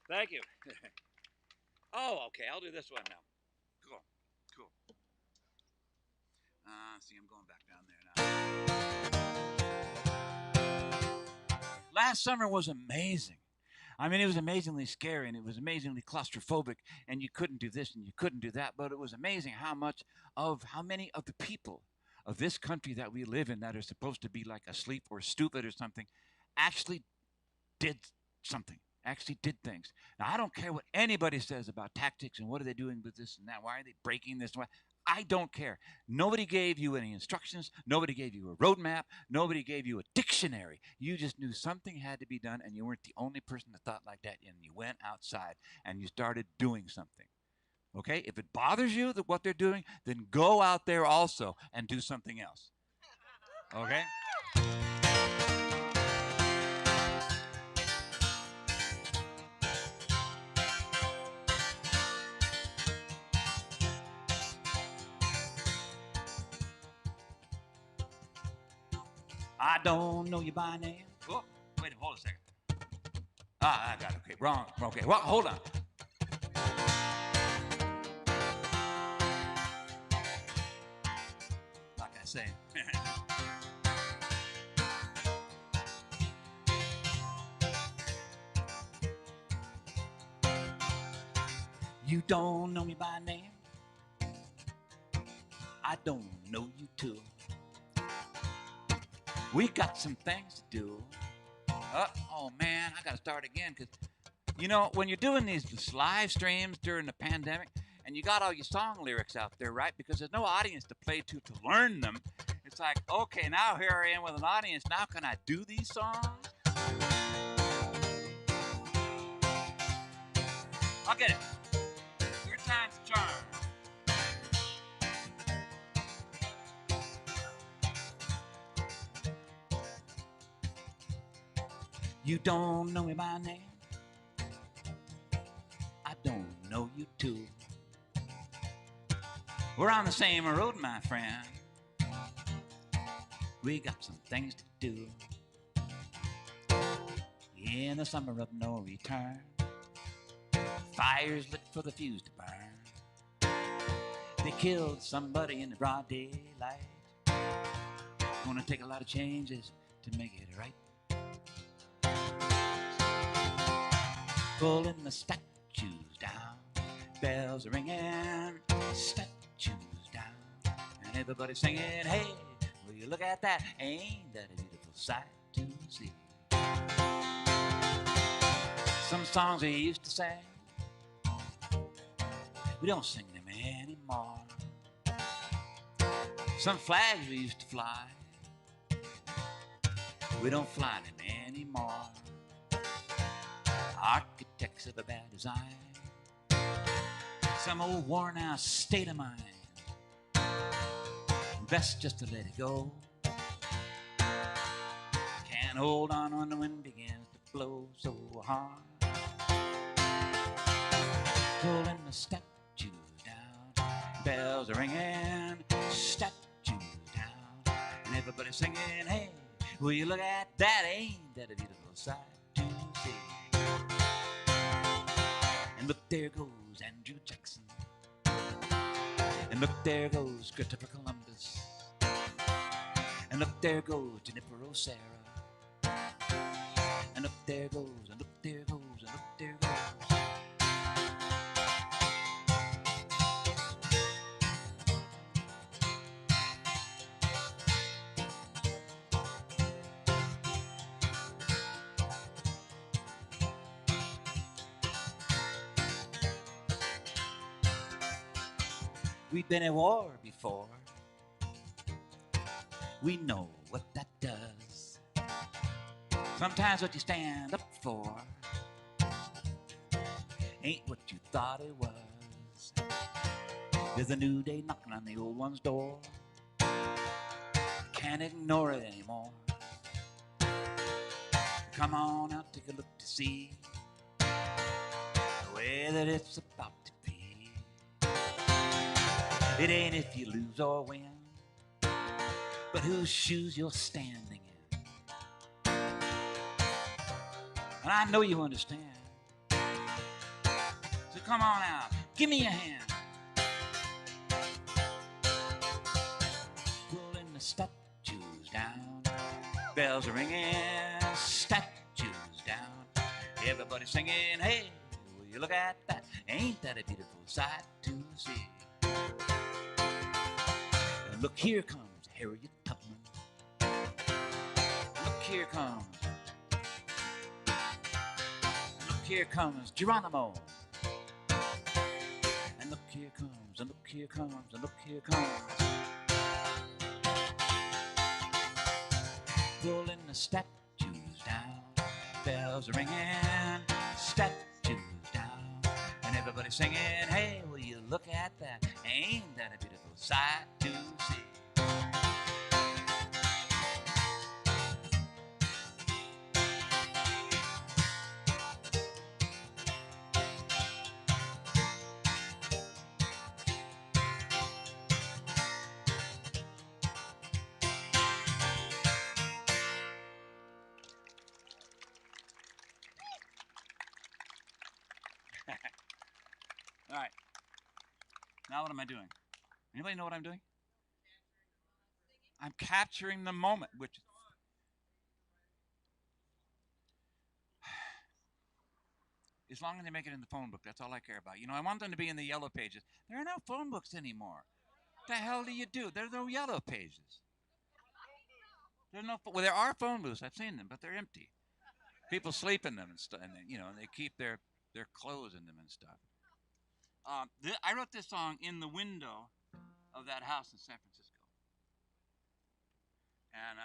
Thank you. Oh, okay, I'll do this one now. Cool. See, I'm going back down there now. Last summer was amazing. I mean, it was amazingly scary, and it was amazingly claustrophobic, and you couldn't do this and you couldn't do that, but it was amazing how many of the people of this country that we live in that are supposed to be like asleep or stupid or something actually did something, actually did things. Now, I don't care what anybody says about tactics and what are they doing with this and that. Why are they breaking this? I don't care. Nobody gave you any instructions. Nobody gave you a roadmap. Nobody gave you a dictionary. You just knew something had to be done, and you weren't the only person that thought like that, and you went outside and you started doing something. Okay? If it bothers you that what they're doing, then go out there also and do something else. Okay? I don't know you by name. Oh, wait, hold a second. I got it. Okay, wrong. Okay, well, hold on. Like I say. You don't know me by name. I don't know you too. We got some things to do. Oh man, I gotta start again, because you know, when you're doing these live streams during the pandemic and you got all your song lyrics out there, right? Because there's no audience to play to learn them. It's like, okay, now here I am with an audience. Now can I do these songs? I'll get it. Third time's a charm. You don't know me by name. I don't know you too. We're on the same road, my friend. We got some things to do. In the summer of no return, fires lit for the fuse to burn. They killed somebody in the broad daylight. Gonna take a lot of changes to make it right. pulling the statues down. Bells are ringing, statues down. And everybody singing, hey, will you look at that? Ain't that a beautiful sight to see? Some songs we used to sing, we don't sing them anymore. Some flags we used to fly, we don't fly them anymore. Architects of a bad design, some old worn out state of mind. Best just to let it go. Can't hold on when the wind begins to blow so hard. Pulling the statues down, bells are ringing, statues down, and everybody singing, hey, will you look at that? Ain't that a beautiful sight to see? And look, there goes Andrew Jackson, and look, there goes Christopher Columbus, and look, there goes Jennifer O'Sara, and look, there goes, and look, there goes, and look, there goes. We've been at war before. We know what that does. Sometimes what you stand up for ain't what you thought it was. There's a new day knocking on the old one's door. Can't ignore it anymore. Come on out, take a look to see the way that it's about to be. It ain't if you lose or win, but whose shoes you're standing in. And I know you understand. So come on out, give me a hand. Pulling the statues down, bells are ringing, statues down. Everybody singing, hey, will you look at that? Ain't that a beautiful sight to see? And look, here comes Harriet Tubman. Look, here comes. Look, here comes Geronimo. And look, here comes, and look, here comes, and look, here comes. Pulling the statues down, bells are ringing, statues down, and everybody singing, hey, will you look at that? Ain't that a beautiful sight to see? All right. Now what am I doing? Anybody know what I'm doing? I'm capturing the moment, which as long as they make it in the phone book, that's all I care about. You know, I want them to be in the yellow pages. There are no phone books anymore. What the hell do you do? There's no yellow pages. There's no. Well, there are phone booths. I've seen them, but they're empty. People sleep in them and stuff, and you know, and they keep their clothes in them and stuff. I wrote this song in the window of that house in San Francisco, and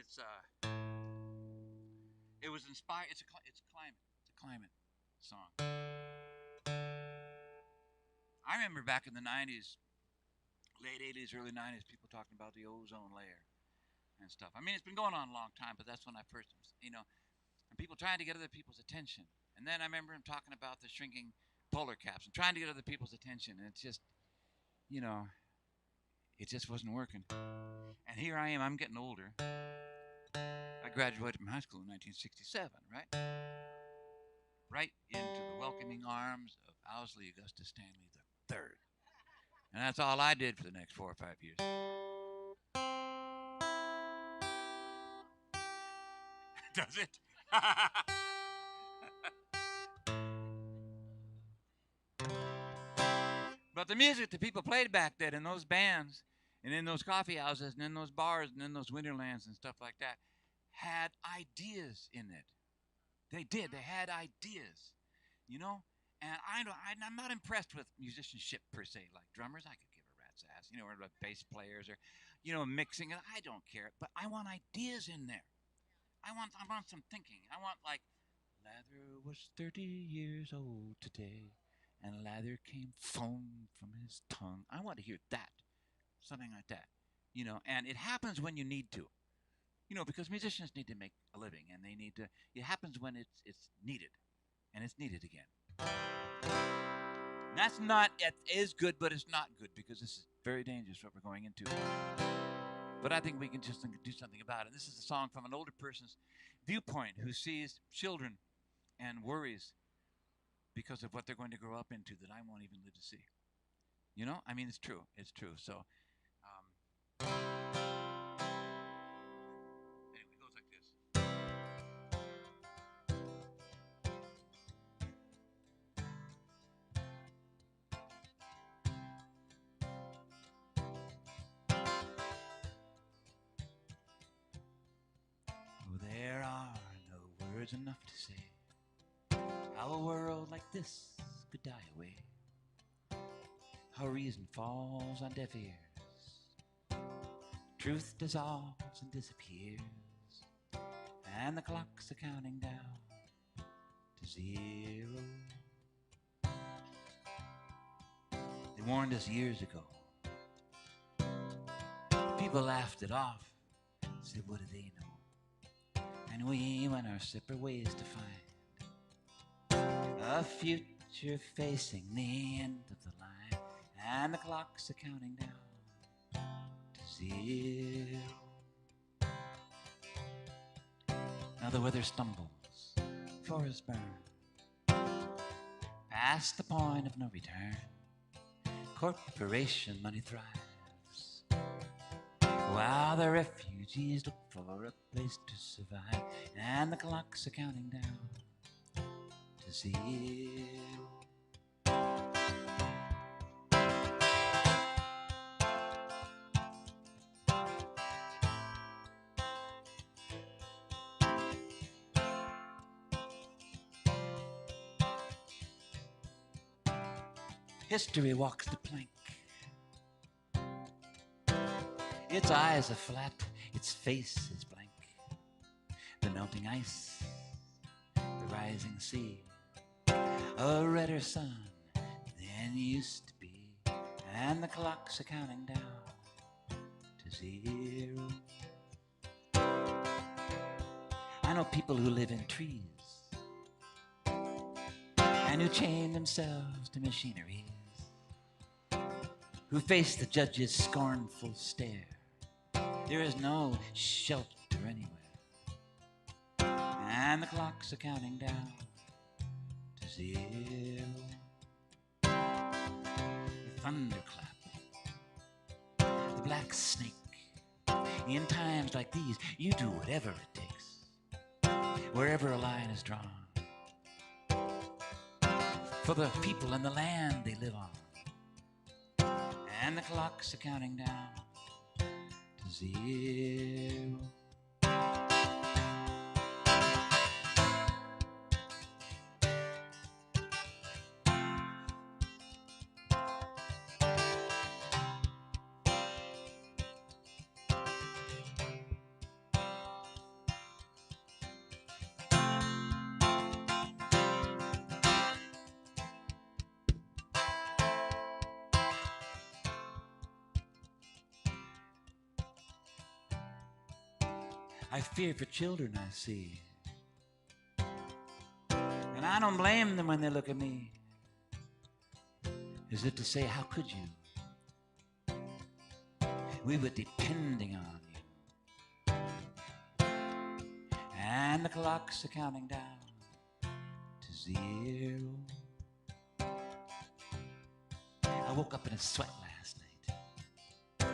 it's it was inspired. It's a climate song. I remember back in the '90s, late '80s, early '90s, people talking about the ozone layer and stuff. I mean, it's been going on a long time, but that's when I first, you know, and people trying to get other people's attention. And then I remember him talking about the shrinking polar caps and trying to get other people's attention. And it's just, you know, it just wasn't working. And here I am, I'm getting older. I graduated from high school in 1967, right? Right into the welcoming arms of Owsley Augustus Stanley III. And that's all I did for the next 4 or 5 years. does it? But the music that people played back then in those bands and in those coffee houses and in those bars and in those winterlands and stuff like that had ideas in it. They did. They had ideas, you know? And I'm not impressed with musicianship per se, like drummers. I could give a rat's ass, you know, or like bass players or, you know, mixing. I don't care. But I want ideas in there. I want some thinking. I want like, Lather was 30 years old today, and lather came foam from his tongue. I want to hear that, something like that, you know. And it happens when you need to, you know, because musicians need to make a living, and they need to. It happens when it's needed, and it's needed again. And that's not. It is good, but it's not good because this is very dangerous what we're going into. But I think we can just do something about it. This is a song from an older person's viewpoint who sees children and worries because of what they're going to grow up into that I won't even live to see. You know? I mean, it's true. It's true. So, anyway, it goes like this. Oh, there are no words enough to say how a world like this could die away. How reason falls on deaf ears. Truth dissolves and disappears. And the clocks are counting down to zero. They warned us years ago. People laughed it off, said, what do they know? And we went our separate ways to find a future facing the end of the line. And the clocks are counting down to zero. Now the weather stumbles, forests burn, past the point of no return. Corporation money thrives, while the refugees look for a place to survive. And the clocks are counting down to zero. History walks the plank. Its eyes are flat, its face is blank. The melting ice, the rising sea, a redder sun than used to be. And the clocks are counting down to zero. I know people who live in trees and who chain themselves to machineries, who face the judge's scornful stare. There is no shelter anywhere, and the clocks are counting down to zero. The thunderclap, the black snake. In times like these, you do whatever it takes, wherever a line is drawn, for the people and the land they live on. And the clocks are counting down to zero. I fear for children I see, and I don't blame them when they look at me, as if to say, how could you? We were depending on you. And the clocks are counting down to zero. I woke up in a sweat last night,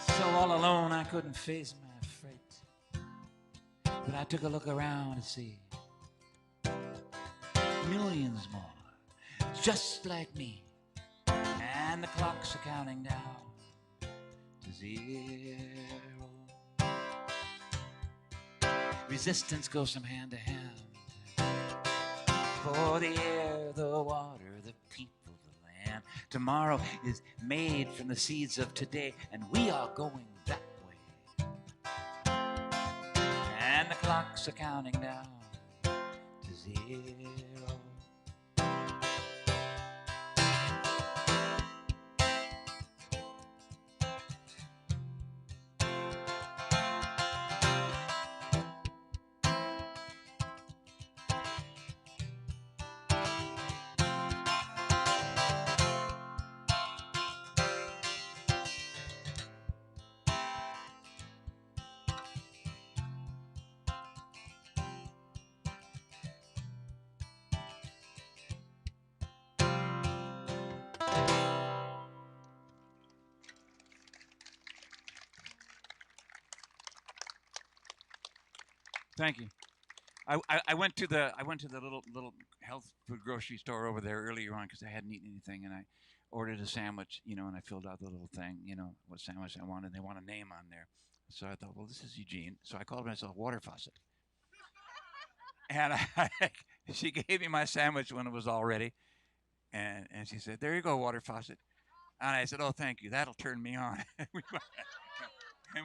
so all alone I couldn't face my freight. But I took a look around to see millions more, just like me. And the clocks are counting down to zero. Resistance goes from hand to hand. For the air, the water, the people, the land. Tomorrow is made from the seeds of today, and we are going that way. And the clocks are counting down to zero. Thank you. I went to the little health food grocery store over there earlier on because I hadn't eaten anything, and I ordered a sandwich, and I filled out the little thing, what sandwich I wanted. They want a name on there, so I thought, well, this is Eugene, so I called myself Water Faucet, and she gave me my sandwich when it was all ready, and she said, there you go, Water Faucet, and I said, oh, thank you, that'll turn me on, and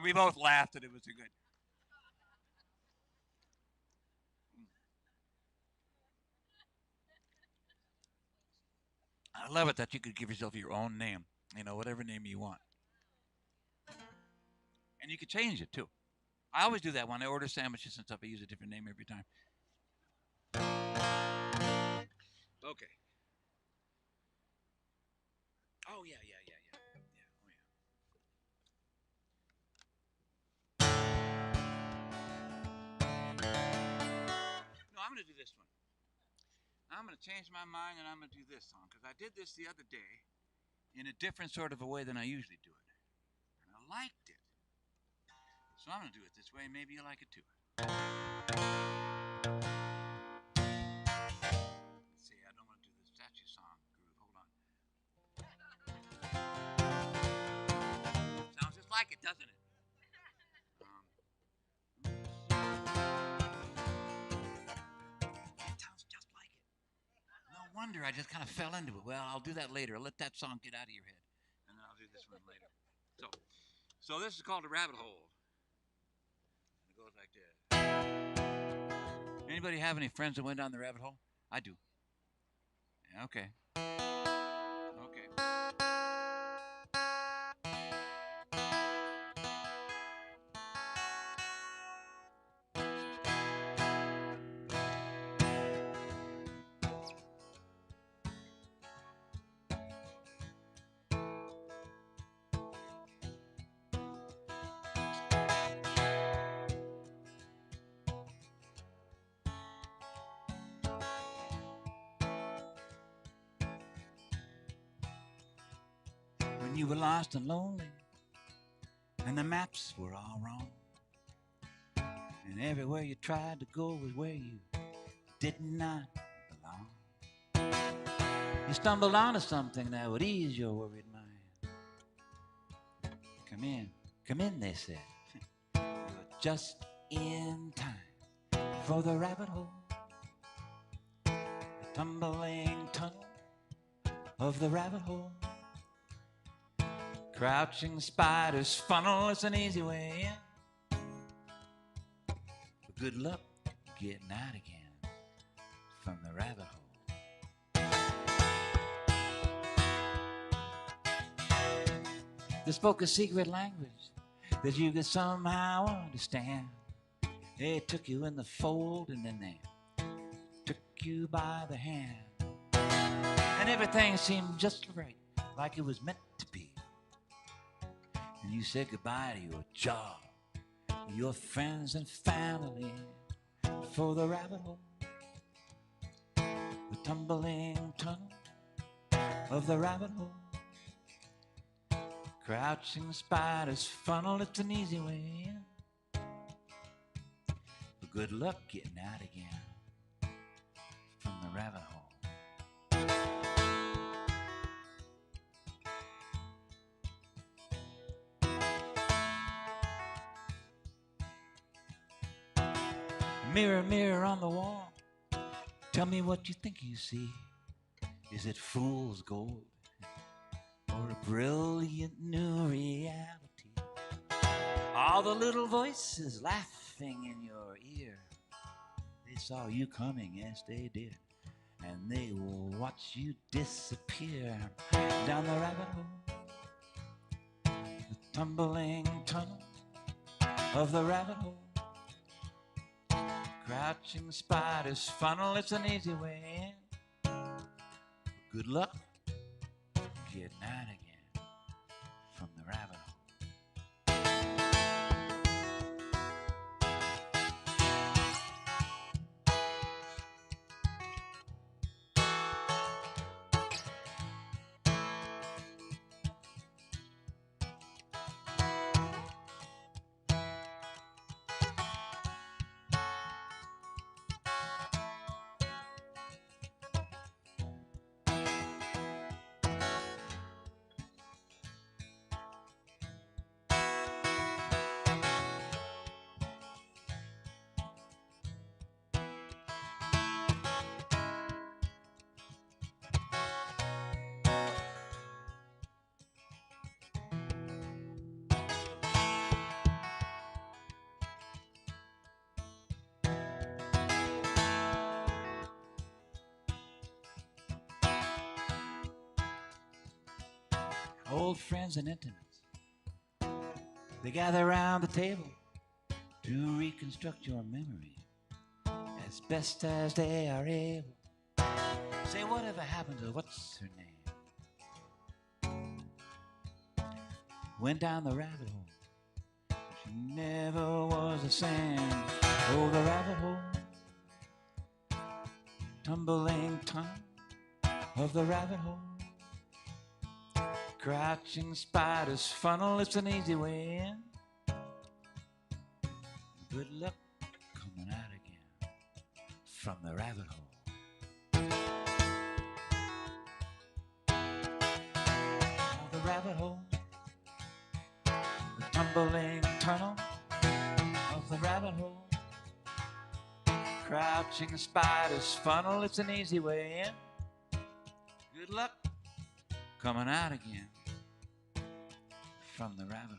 we both laughed, and it was a good. I love it that you could give yourself your own name, whatever name you want. And you could change it, too. I always do that when I order sandwiches and stuff. I use a different name every time. Okay. Oh, yeah. No, I'm going to do this one. I'm going to change my mind, and I'm going to do this song, because I did this the other day in a different sort of a way than I usually do it. And I liked it. So I'm going to do it this way. Maybe you like it, too. Let's see. I don't want to do the statue song groove. Hold on. Sounds just like it, doesn't it? It sounds just like it. No wonder I just kind of fell into it. Well, I'll do that later. I'll let that song get out of your head, and then I'll do this one later. So this is called a rabbit hole. And it goes like this. Anybody have any friends that went down the rabbit hole? I do. Yeah, okay. Okay. When you were lost and lonely, and the maps were all wrong, and everywhere you tried to go was where you did not belong. You stumbled onto something that would ease your worried mind. Come in, they said. You're just in time for the rabbit hole, the tumbling tunnel of the rabbit hole. Crouching spiders funnel, it's an easy way in. But good luck getting out again from the rabbit hole. They spoke a secret language that you could somehow understand. They took you in the fold and then they took you by the hand. And everything seemed just right, like it was meant to be. And you said goodbye to your job, your friends and family, for the rabbit hole, the tumbling tunnel of the rabbit hole. Crouching spiders funnel, it's an easy way in. But Good luck getting out again from the rabbit hole. Mirror, mirror on the wall, tell me what you think you see. Is it fool's gold or a brilliant new reality? All the little voices laughing in your ear, they saw you coming, yes they did, and they will watch you disappear down the rabbit hole, the tumbling tunnel of the rabbit hole. Crouching spider's funnel, it's an easy way in. Good luck getting out again from the rabbit hole. Old friends and intimates, they gather around the table to reconstruct your memory as best as they are able. Say, whatever happened to what's her name? Went down the rabbit hole, she never was the same. Oh, the rabbit hole, tumbling tunnel of the rabbit hole. Crouching spider's funnel, it's an easy way in. Good luck coming out again from the rabbit hole. Oh, the rabbit hole, the tumbling tunnel of the rabbit hole. Crouching spider's funnel, it's an easy way in. Good luck coming out again from the rabbit hole.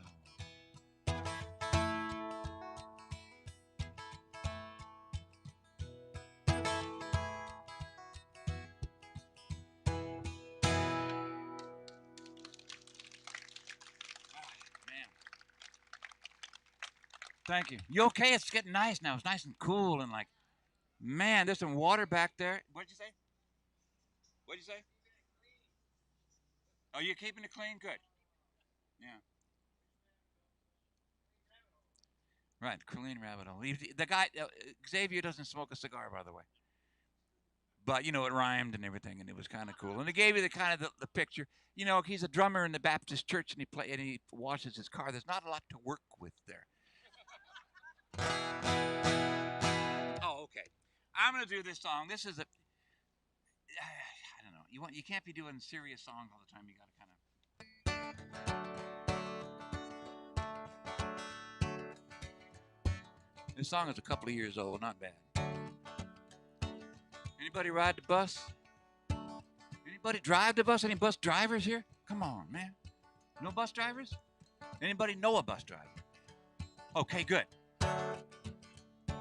Man. Thank you. You okay? It's getting nice now. It's nice and cool and like, man, there's some water back there. What'd you say? What'd you say? Oh, you're keeping it clean? Good. Yeah. Right, clean rabbit hole. The guy, Xavier doesn't smoke a cigar, by the way. But, you know, it rhymed and everything, and it was kind of cool. And it gave you the kind of the picture. You know, he's a drummer in the Baptist church, and he washes his car. There's not a lot to work with there. Oh, okay. I'm going to do this song. This is a, I don't know. You can't be doing serious songs all the time. You got to kind of. This song is a couple of years old, not bad. Anybody ride the bus? Anybody drive the bus? Any bus drivers here? Come on, man. No bus drivers? Anybody know a bus driver? Okay, good.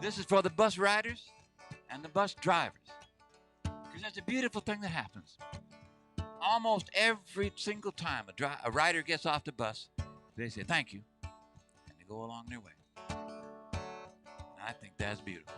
This is for the bus riders and the bus drivers. Because that's a beautiful thing that happens. Almost every single time a rider gets off the bus, they say thank you, and they go along their way. I think that's beautiful.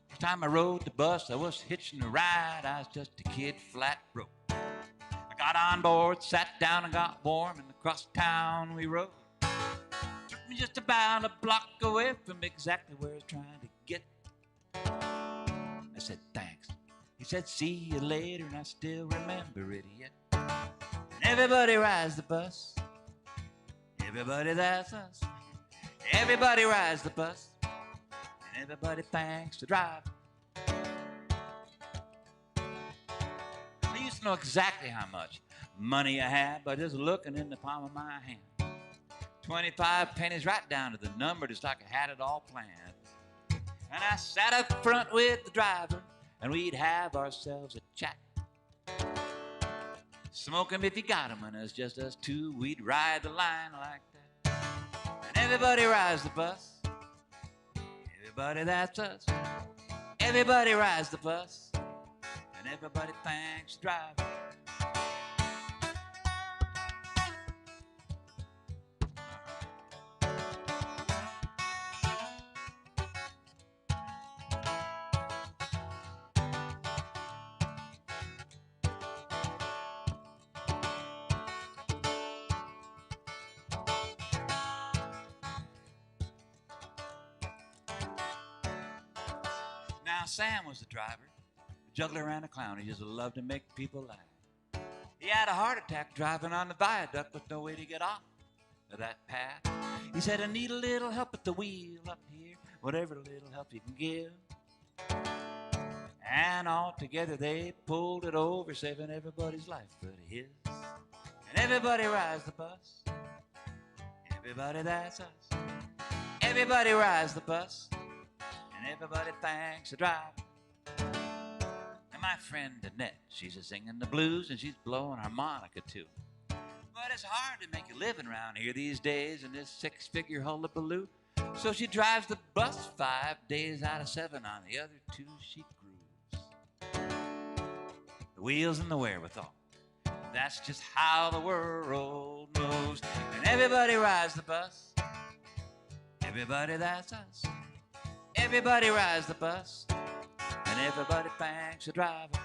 First time I rode the bus, I was hitching a ride. I was just a kid, flat broke. I got on board, sat down and got warm, and across town we rode. Took me just about a block away from exactly where I was trying to get. I said, thanks. He said, see you later, and I still remember it yet. And everybody rides the bus. Everybody, that's us. Everybody rides the bus, and everybody thanks the driver. I used to know exactly how much money I had by just looking in the palm of my hand. 25 pennies right down to the number, just like I had it all planned. And I sat up front with the driver, and we'd have ourselves a chat. Smoke 'em if you got 'em, and it's just us two. We'd ride the line like that. And everybody rides the bus. Everybody, that's us. Everybody rides the bus. And everybody thanks the driver. Now, Sam was the driver, a juggler and a clown. He just loved to make people laugh. He had a heart attack driving on the viaduct with no way to get off of that path. He said, I need a little help at the wheel up here, whatever little help you can give. And all together they pulled it over, saving everybody's life but his. And everybody rides the bus. Everybody, that's us. Everybody rides the bus. And everybody thanks the driver. And my friend Annette, she's a singing the blues and she's blowing harmonica too. But it's hard to make a living around here these days in this six-figure hullabaloo. So she drives the bus 5 days out of 7. On the other 2 she grooves. The wheels and the wherewithal. That's just how the world moves. And everybody rides the bus. Everybody, that's us. Everybody rides the bus, and everybody thanks the driver.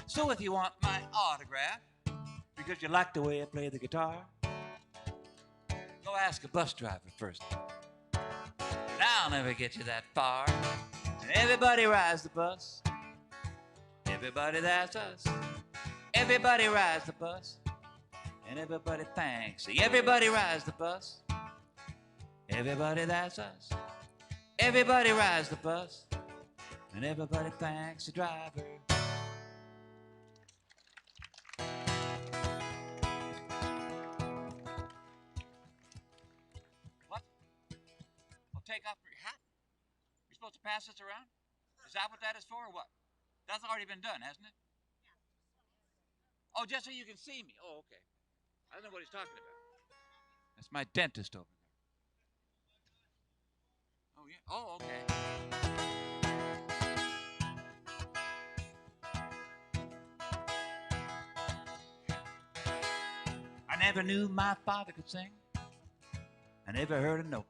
So if you want my autograph, because you like the way I play the guitar, go ask a bus driver first. And I'll never get you that far. And everybody rides the bus. Everybody, that's us. Everybody rides the bus. And everybody thanks. Everybody rides the bus. Everybody, that's us. Everybody rides the bus. And everybody thanks the driver. What? Well, take off your hat. You're supposed to pass this around? Is that what that is for or what? That's already been done, hasn't it? Oh, just so you can see me. Oh, okay. I don't know what he's talking about. That's my dentist over there. Oh, yeah. Oh, okay. I never knew my father could sing. I never heard a note.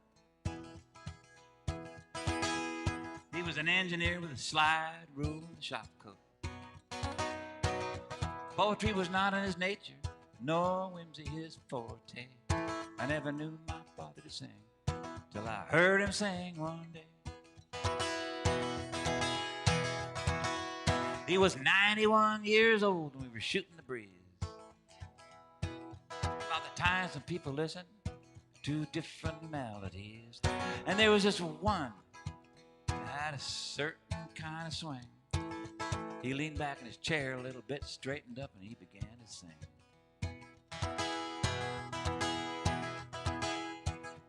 He was an engineer with a slide rule and a shop coat. Poetry was not in his nature, nor whimsy his forte. I never knew my father to sing, till I heard him sing one day. He was 91 years old when we were shooting the breeze. About the times when people listened to different melodies. And there was just one that had a certain kind of swing. He leaned back in his chair a little bit, straightened up, and he began to sing.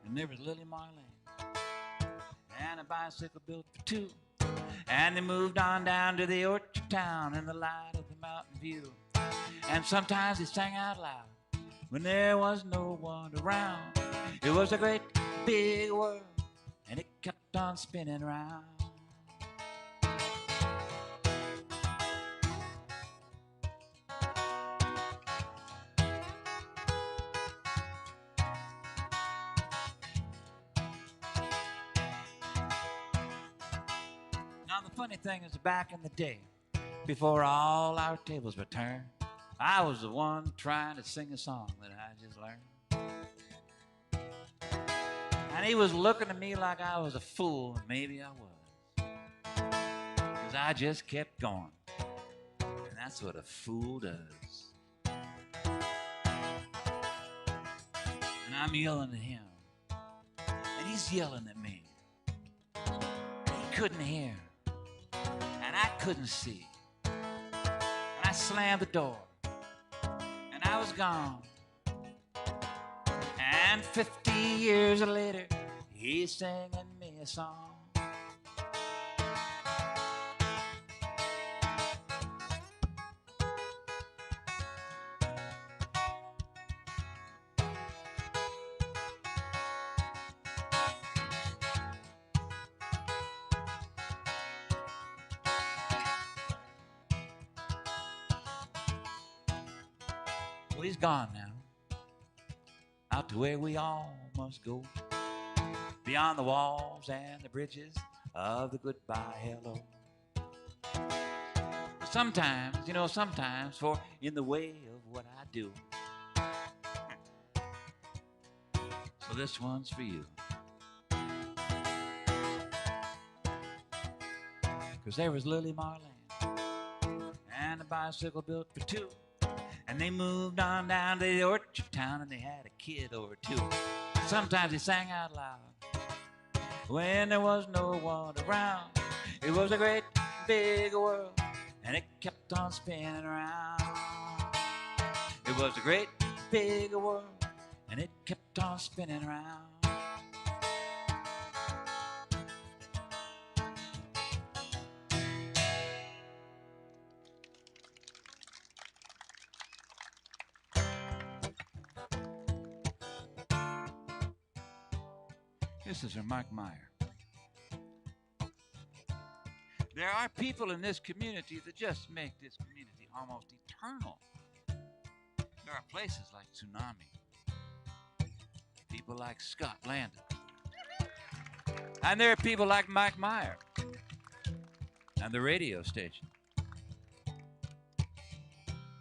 And there was Lily Marlene and a bicycle built for 2. And they moved on down to the orchard town in the light of the mountain view. And sometimes they sang out loud when there was no one around. It was a great big world, and it kept on spinning round. Now the funny thing is, back in the day, before all our tables were turned, I was the one trying to sing a song that I just learned. And he was looking at me like I was a fool, and maybe I was. 'cause I just kept going. And that's what a fool does. And I'm yelling at him. And he's yelling at me. He couldn't hear. And I couldn't see. And I slammed the door. And I was gone. And 50 years later, he's singing me a song. Well, he's gone now, out to where we all must go, beyond the walls and the bridges of the goodbye hello. Sometimes, sometimes, for in the way of what I do. So this one's for you. 'Cause there was Lily Marlene and a bicycle built for two. And they moved on down to the orchard town and they had a kid over too. Sometimes he sang out loud when there was no one around. It was a great big world and it kept on spinning around. It was a great big world and it kept on spinning around. This is Mark Meyer. There are people in this community that just make this community almost eternal. There are places like Tsunami, people like Scott Landon, and there are people like Mike Meyer and the radio station.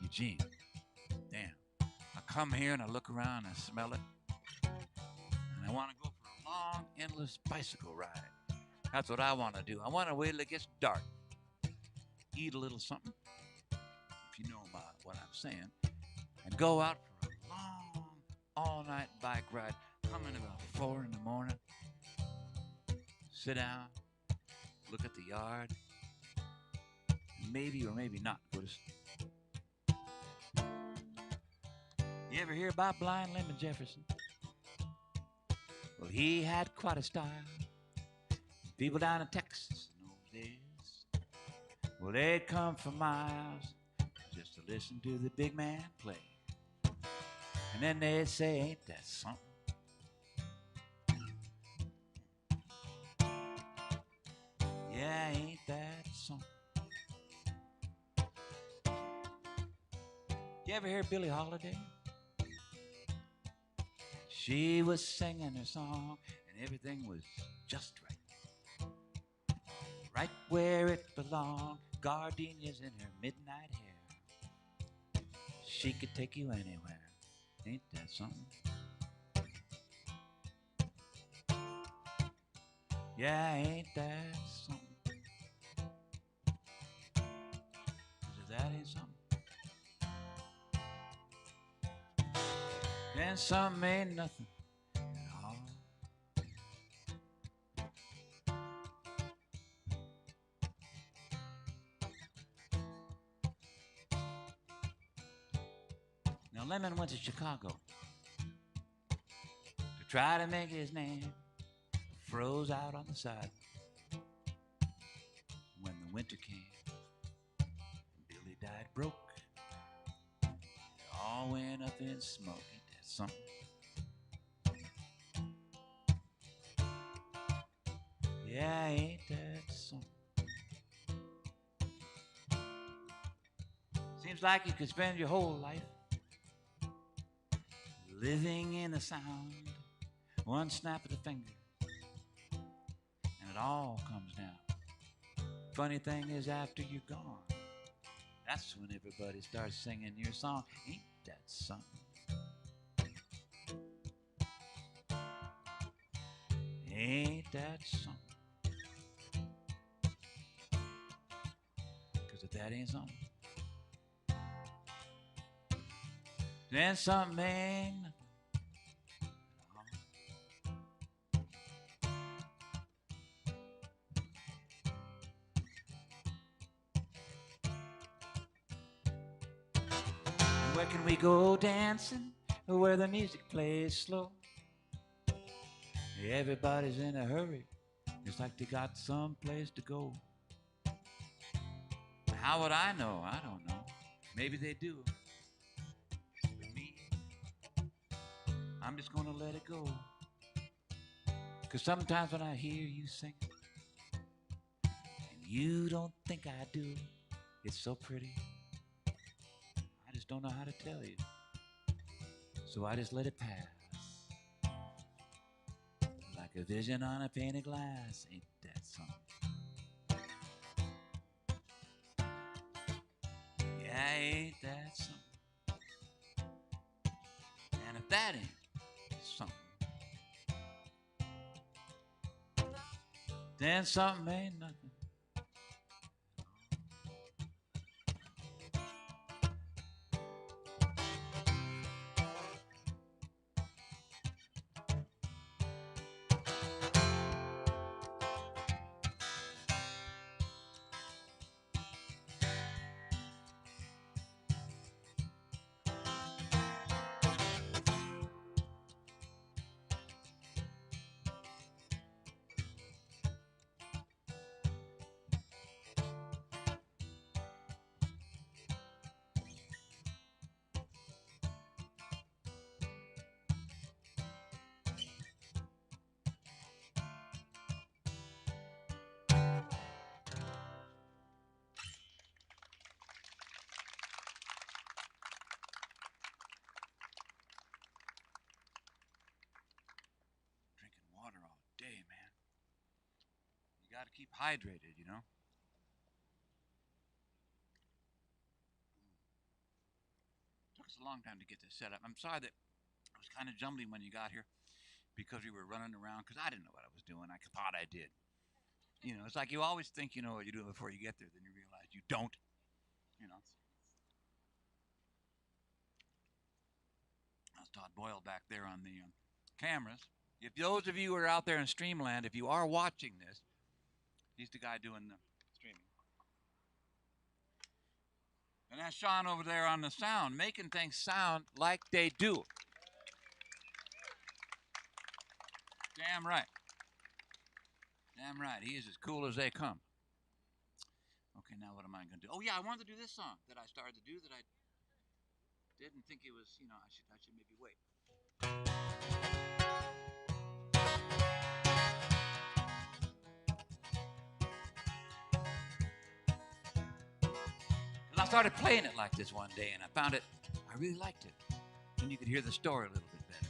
Eugene, damn. I come here and I look around and I smell it, and I want to go for a long, endless bicycle ride. That's what I want to do. I want to wait till it gets dark, eat a little something, if you know what I'm saying, and go out for a long, all-night bike ride, come in about 4 in the morning, sit down, look at the yard, maybe or maybe not go to sleep. You ever hear about Blind Lemon Jefferson? Well, he had quite a style. People down in Texas in those days, well, they'd come for miles just to listen to the big man play. And then they'd say, ain't that something? Yeah, ain't that something? You ever hear Billie Holiday? She was singing her song and everything was just right. Right where it belonged, gardenias in her midnight hair. She could take you anywhere. Ain't that something? Yeah, ain't that something? 'Cause if that ain't something, then something ain't nothing at all. Now, Lemon went to Chicago to try to make his name. Froze out on the side when the winter came. Billy died broke. It all went up in smoke. Ain't that something? Yeah, ain't that something? Seems like you could spend your whole life living in the sound, one snap of the finger, and it all comes down. Funny thing is, after you're gone, that's when everybody starts singing your song. Ain't that something? Ain't that something? that ain't something, then something ain't nothing. Where can we go dancing where the music plays slow? Everybody's in a hurry, it's like they got some place to go. How would I know? I don't know. Maybe they do. But me, I'm just gonna let it go. 'Cause sometimes when I hear you sing, and you don't think I do, it's so pretty. I just don't know how to tell you. So I just let it pass. Like a vision on a painted glass. Ain't that something? Yeah, ain't that something? And if that ain't something, then something ain't nothing. Drinking water all day, man. You gotta keep hydrated, you know? Took us a long time to get this set up. I'm sorry that it was kind of jumbly when you got here because we were running around because I didn't know what I was doing. I thought I did. You know, it's like you always think you know what you're doing before you get there, then you realize you don't. You know. That's Todd Boyle back there on the cameras. If those of you who are out there in Streamland, if you are watching this, he's the guy doing the streaming. And that's Sean over there on the sound, making things sound like they do. Damn right. Damn right. He is as cool as they come. Okay, now what am I going to do? Oh, yeah, I wanted to do this song that I started to do that I didn't think it was, you know, I should maybe wait. Because I started playing it like this one day, and I found it, I really liked it. And you could hear the story a little bit better.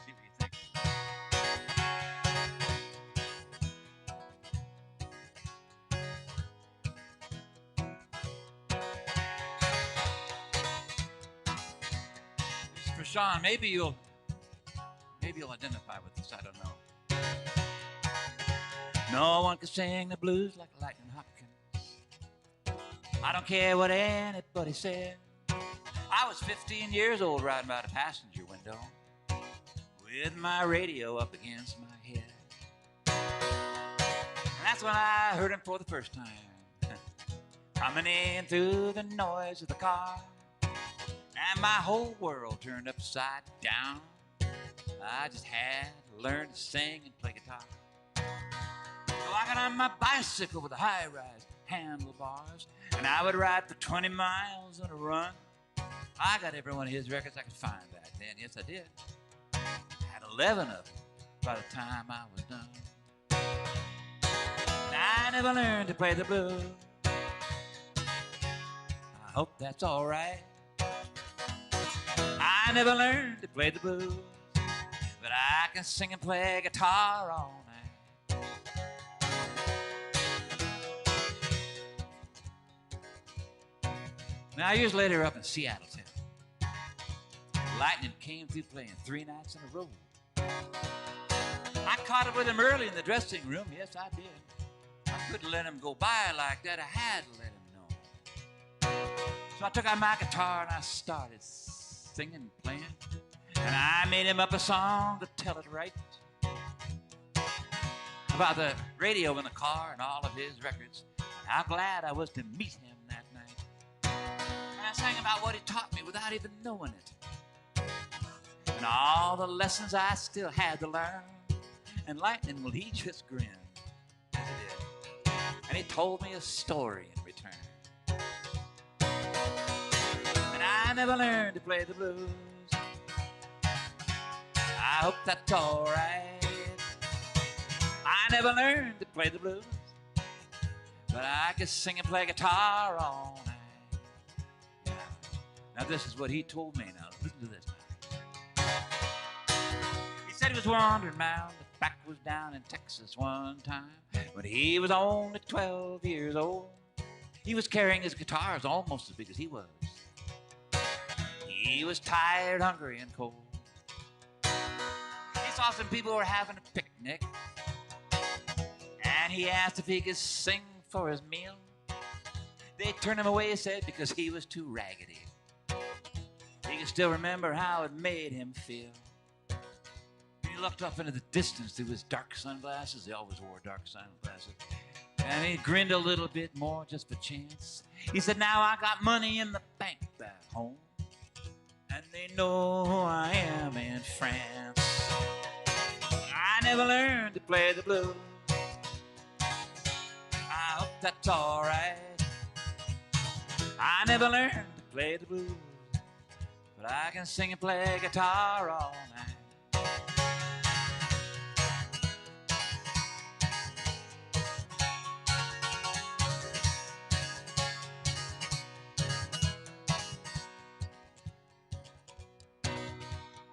See what you think. This is for Sean. Maybe you'll identify with this. I don't know. No one can sing the blues like Lightning Hopkins. I don't care what anybody said. I was 15 years old riding by the passenger window with my radio up against my head. And that's when I heard him for the first time, coming in through the noise of the car. And my whole world turned upside down. I just had to learn to sing and play guitar. So I got on my bicycle with the high-rise handlebars, and I would ride for 20 miles on a run. I got every one of his records I could find back then. Yes, I did. Had 11 of them by the time I was done. And I never learned to play the blues. I hope that's all right. I never learned to play the blues, but I can sing and play guitar all night. Now, years later, up in Seattle town, Lightning came through playing 3 nights in a row. I caught up with him early in the dressing room. Yes, I did. I couldn't let him go by like that. I had to let him know So I took out my guitar and I started singing and playing. And I made him up a song to tell it right. About the radio in the car and all of his records. And how glad I was to meet him that night. And I sang about what he taught me without even knowing it. And all the lessons I still had to learn. And Lightning, well, he just grinned. Yes, he did. And he told me a story in return. And I never learned to play the blues. I hope that's all right. I never learned to play the blues, but I could sing and play guitar all night. Yeah. Now this is what he told me. Now listen to this. He said he was wandering around, the back was down in Texas one time, when he was only 12 years old. He was carrying his guitars almost as big as he was. He was tired, hungry, and cold. He saw some people who were having a picnic, and he asked if he could sing for his meal. They turned him away, he said, because he was too raggedy. He could still remember how it made him feel. He looked up into the distance through his dark sunglasses. He always wore dark sunglasses. And he grinned a little bit more just for chance. He said, now I got money in the bank back home, and they know who I am in France. I never learned to play the blues. I hope that's all right. I never learned to play the blues, but I can sing and play guitar all night.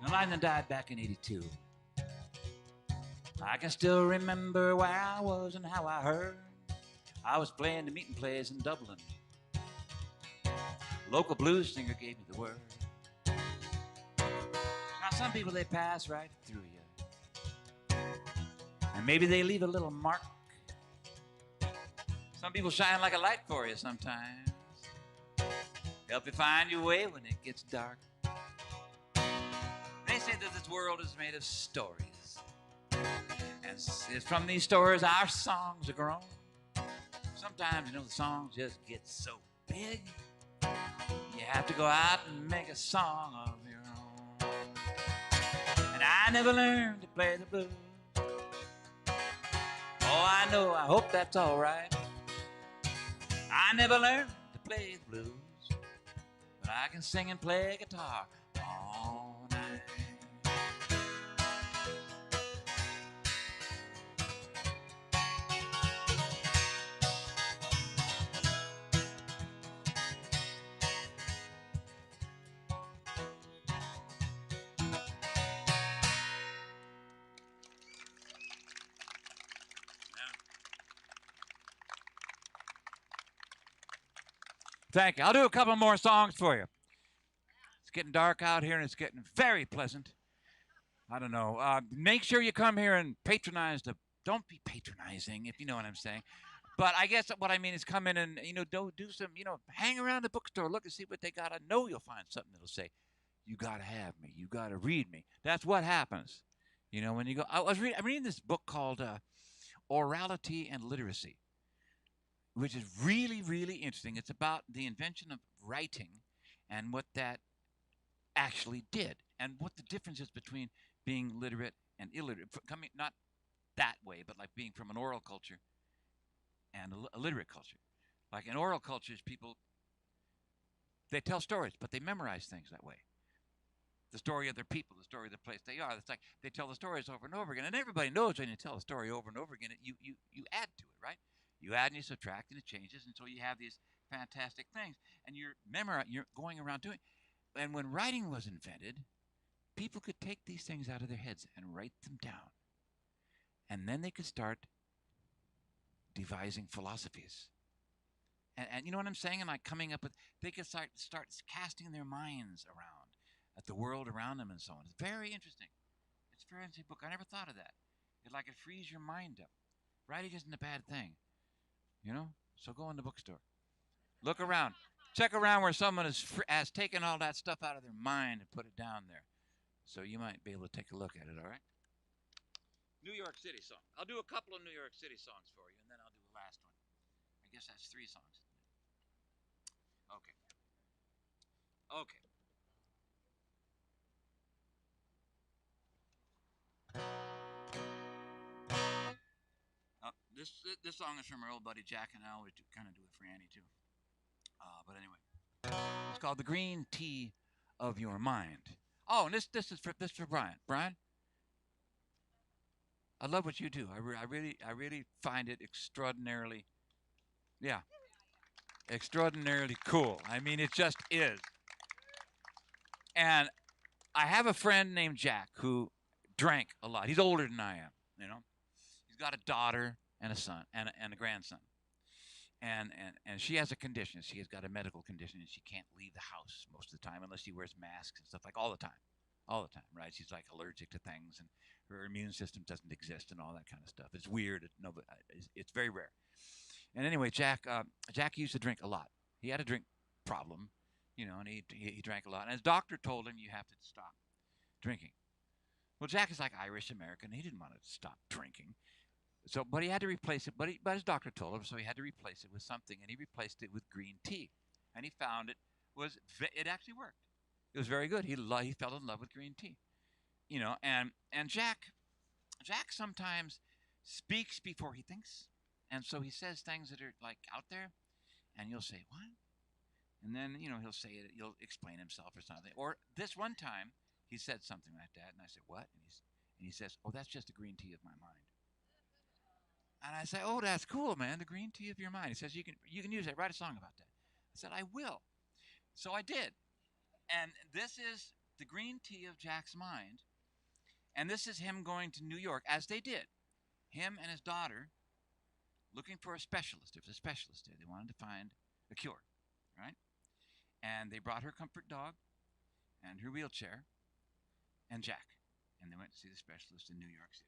Now, Lightning died back in '82. I can still remember where I was and how I heard. I was playing the meeting place in Dublin. Local blues singer gave me the word. Now some people, they pass right through you, and maybe they leave a little mark. Some people shine like a light for you sometimes, help you find your way when it gets dark. They say that this world is made of stories, and it's from these stories our songs are grown. Sometimes, the songs just get so big, you have to go out and make a song of your own. And I never learned to play the blues. Oh, I know, I hope that's all right. I never learned to play the blues, but I can sing and play guitar all night. Thank you. I'll do a couple more songs for you. It's getting dark out here, and it's getting very pleasant. I don't know. Make sure you come here and patronize the. Don't be patronizing, if you know what I'm saying. But I guess what I mean is come in and do some hang around the bookstore, look and see what they got. I know you'll find something that'll say, "You gotta have me. You gotta read me." That's what happens. When you go. I'm reading this book called Orality and Literacy, which is really, really interesting. It's about the invention of writing and what that actually did, and what the difference is between being literate and illiterate. Coming not that way, but like being from an oral culture and a literate culture. Like in oral cultures, people, they tell stories, but they memorize things that way. The story of their people, the story of the place they are. It's like they tell the stories over and over again, and everybody knows when you tell a story over and over again, you add to it, right? You add and you subtract and it changes until you have these fantastic things, and you're going around doing. And when writing was invented, people could take these things out of their heads and write them down, and then they could start devising philosophies. And you know what I'm saying? And like coming up with, they could start casting their minds around at the world around them and so on. It's very interesting. It's a very interesting book. I never thought of that. It frees your mind up. Writing isn't a bad thing. So go in the bookstore. Look around. check around where someone has taken all that stuff out of their mind and put it down there. So you might be able to take a look at it, all right? New York City song. I'll do a couple of New York City songs for you, and then I'll do the last one. I guess that's 3 songs. Okay. Okay. This song is from our old buddy Jack, and I always kind of do it for Annie too. But anyway, it's called "The Green Tea of Your Mind." Oh, and this is for Brian. Brian, I love what you do. I really find it extraordinarily, yeah, extraordinarily cool. I mean, it just is. And I have a friend named Jack who drank a lot. He's older than I am. You know, he's got a daughter and a son and a grandson. And she has a condition. She has got a medical condition, and she can't leave the house most of the time unless she wears masks and stuff, like all the time, right? She's like allergic to things, and her immune system doesn't exist, and all that kind of stuff. It's weird. It's very rare. And anyway, Jack used to drink a lot. He had a drink problem, you know, and he drank a lot. And his doctor told him, you have to stop drinking. Well, Jack is like Irish American. He didn't want to stop drinking. So, but he had to replace it. But his doctor told him, so he had to replace it with something, and he replaced it with green tea. And he found it actually worked. It was very good. He fell in love with green tea, you know. And Jack sometimes speaks before he thinks, and so he says things that are like out there, and you'll say what, and then he'll say it. He'll explain himself or something. Or this one time he said something like that, and I said what, and he says, oh, that's just the green tea of my mind. And I say, oh, that's cool, man, the green tea of your mind. He says, you can use that, write a song about that. I said, I will. So I did. And this is the green tea of Jack's mind. And this is him going to New York, as they did. Him and his daughter looking for a specialist. There was a specialist there. They wanted to find a cure, right? And they brought her comfort dog and her wheelchair and Jack. And they went to see the specialist in New York City.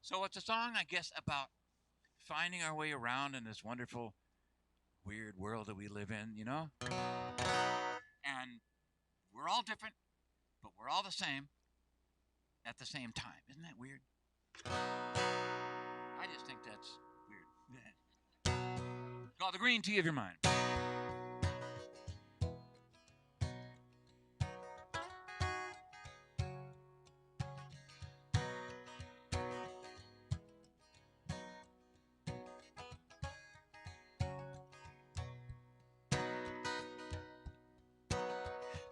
So it's a song, I guess, about finding our way around in this wonderful, weird world that we live in, you know? And we're all different, but we're all the same at the same time. Isn't that weird? I just think that's weird. It's called The Green Tea of Your Mind.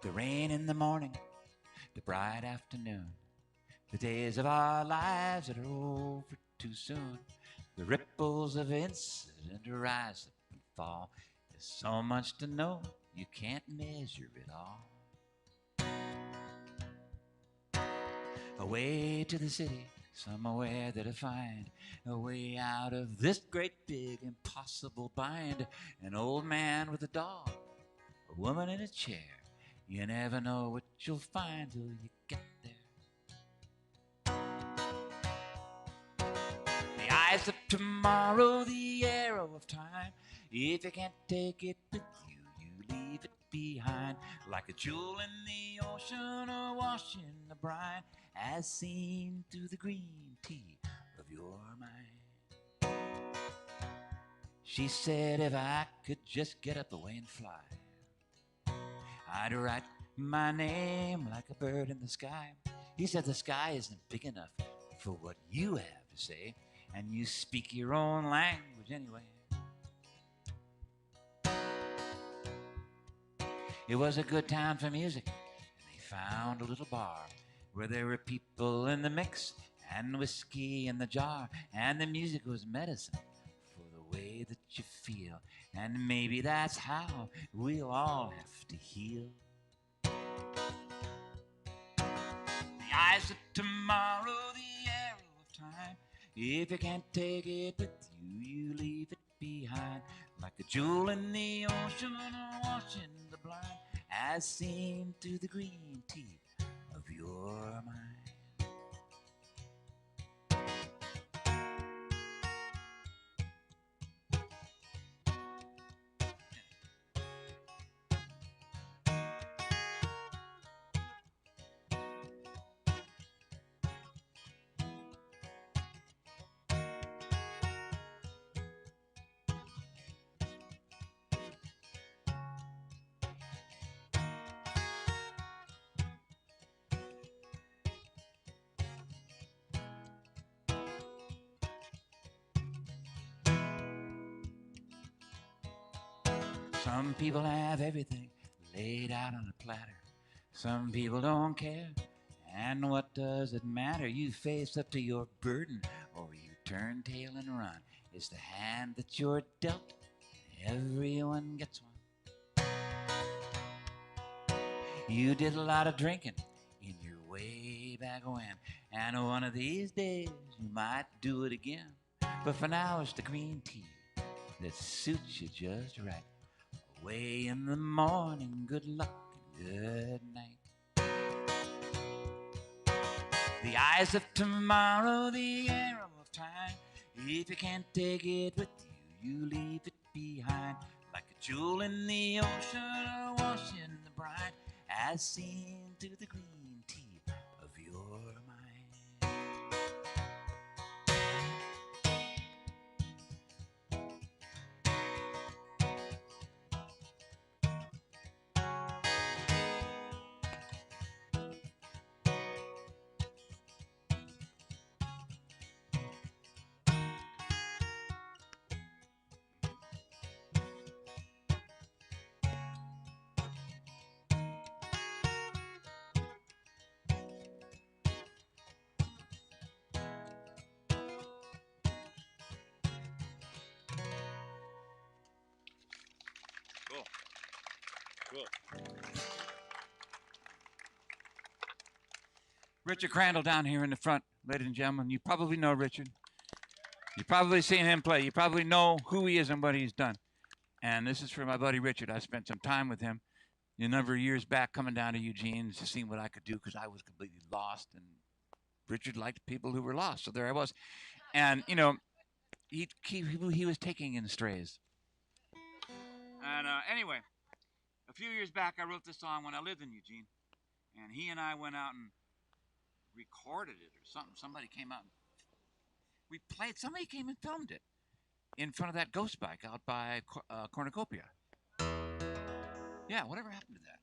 The rain in the morning, the bright afternoon, the days of our lives that are over too soon, the ripples of incident rise up and fall. There's so much to know, you can't measure it all. Away to the city, somewhere that I find a way out of this great big impossible bind. An old man with a dog, a woman in a chair. You never know what you'll find till you get there. The eyes of tomorrow, the arrow of time. If you can't take it with you, you leave it behind. Like a jewel in the ocean or wash in the brine, as seen through the green tea of your mind. She said if I could just get up away and fly, I'd write my name like a bird in the sky. He said the sky isn't big enough for what you have to say, and you speak your own language anyway. It was a good time for music, and they found a little bar where there were people in the mix and whiskey in the jar, and the music was medicine for the way that you feel, and maybe that's how we'll all have to heal. The eyes of tomorrow, the arrow of time. If you can't take it with you, you leave it behind. Like a jewel in the ocean or wash in the blind, as seen through the green tea of your mind. Some people have everything laid out on a platter. Some people don't care. And what does it matter? You face up to your burden, or you turn tail and run. It's the hand that you're dealt. Everyone gets one. You did a lot of drinking in your way back when, and one of these days you might do it again. But for now it's the green tea that suits you just right. Away in the morning, good luck and good night. The eyes of tomorrow, the arrow of time. If you can't take it with you, you leave it behind. Like a jewel in the ocean or wash in the brine, as seen through the green tea of your mind. Cool. Richard Crandall down here in the front, ladies and gentlemen. You probably know Richard. You've probably seen him play. You probably know who he is and what he's done. And this is for my buddy Richard. I spent some time with him a number of years back coming down to Eugene to see what I could do because I was completely lost. And Richard liked people who were lost. So there I was. And, you know, he was taking in strays. And anyway, a few years back, I wrote this song when I lived in Eugene. And he and I went out and recorded it or something. Somebody came out and we played. Somebody came and filmed it in front of that ghost bike out by Cornucopia. Yeah, whatever happened to that?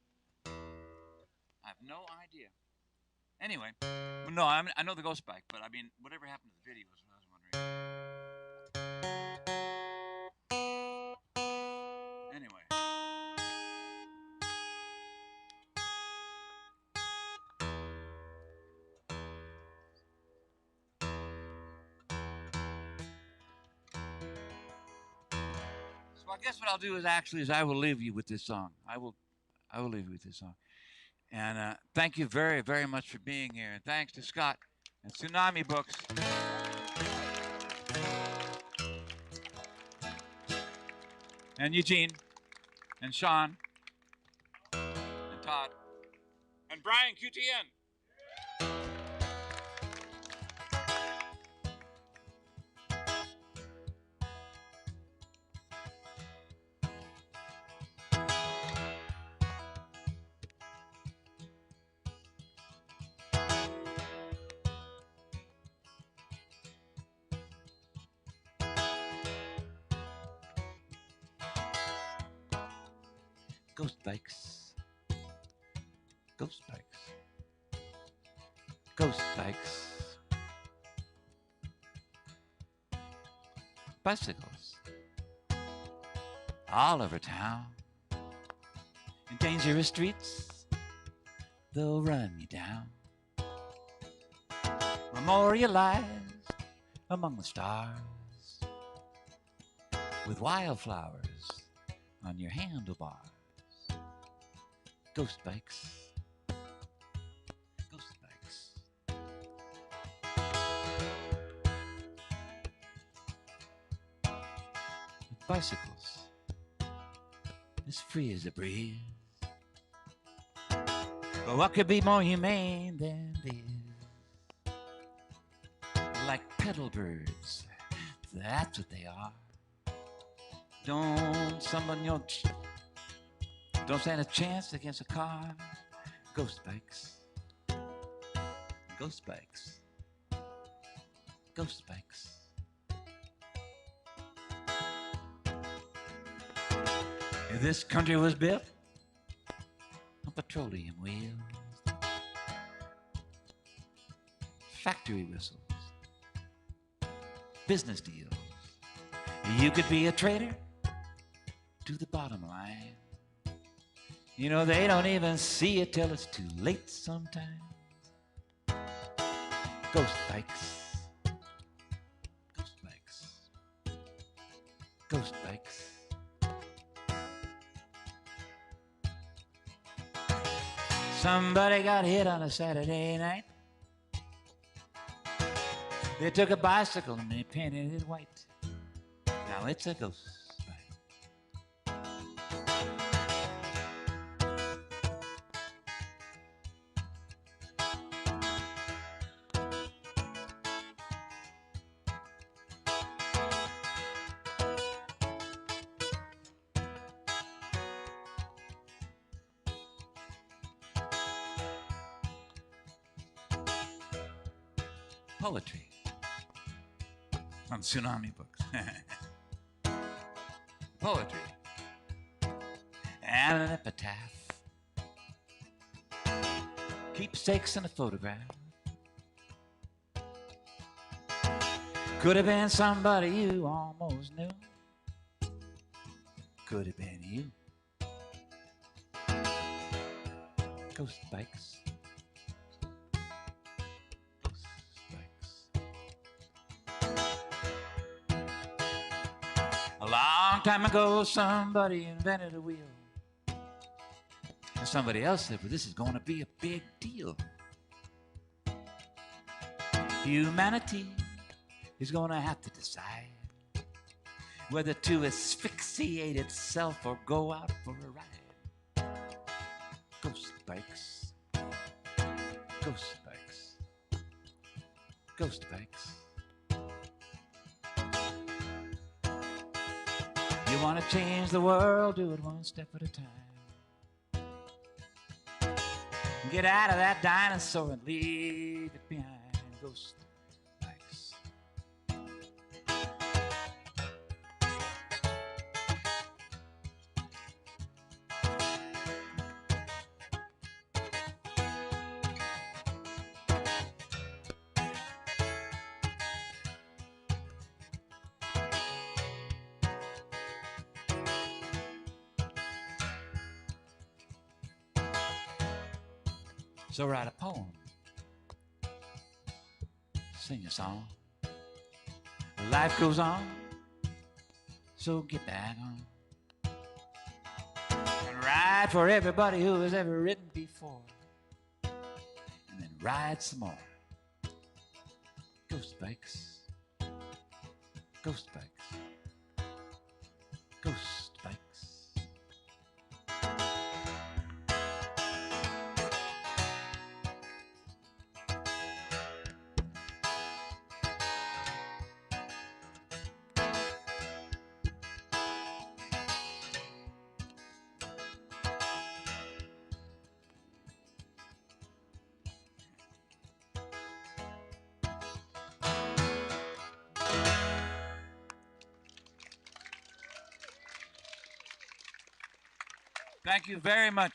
I have no idea. Anyway, well, no, I know the ghost bike, but I mean, whatever happened to the video is what I was wondering. Anyway. So I guess what I'll do is I will leave you with this song. I will leave you with this song. And thank you very, very much for being here. And thanks to Scott and Tsunami Books. And Eugene. And Sean. And Todd. And Brian QTN. Ghost bikes. Ghost bikes. Ghost bikes. Bicycles. All over town. In dangerous streets, they'll run you down. Memorialized among the stars. With wildflowers on your handlebars. Ghost bikes. Ghost bikes. With bicycles. As free as a breeze. But what could be more humane than this? Like pedal birds. That's what they are. Don't stand a chance against a car. Ghost bikes. Ghost bikes. Ghost bikes. This country was built on petroleum wheels. Factory whistles. Business deals. You could be a traitor to the bottom line. You know, they don't even see it till it's too late sometimes. Ghost bikes. Ghost bikes. Ghost bikes. Somebody got hit on a Saturday night. They took a bicycle and they painted it white. Now it's a ghost bike. Poetry on tsunami books. Poetry and an epitaph, keepsakes and a photograph. Could have been somebody you almost knew. Could have been you. Ghost bikes. A long time ago, somebody invented a wheel. And somebody else said, well, this is going to be a big deal. Humanity is going to have to decide whether to asphyxiate itself or go out for a ride. Ghost bikes. Ghost bikes. Ghost bikes. You want to change the world, do it one step at a time. Get out of that dinosaur and leave it behind. Ghost bikes. So write a poem, sing a song. Life goes on, so get back on. And ride for everybody who has ever ridden before. And then ride some more. Ghost bikes. Ghost bikes. Ghost bikes. Thank you very much.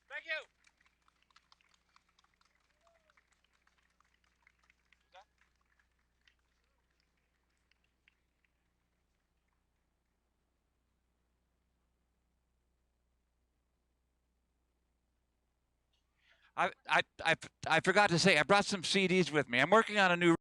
Thank you. I forgot to say, I brought some CDs with me. I'm working on a new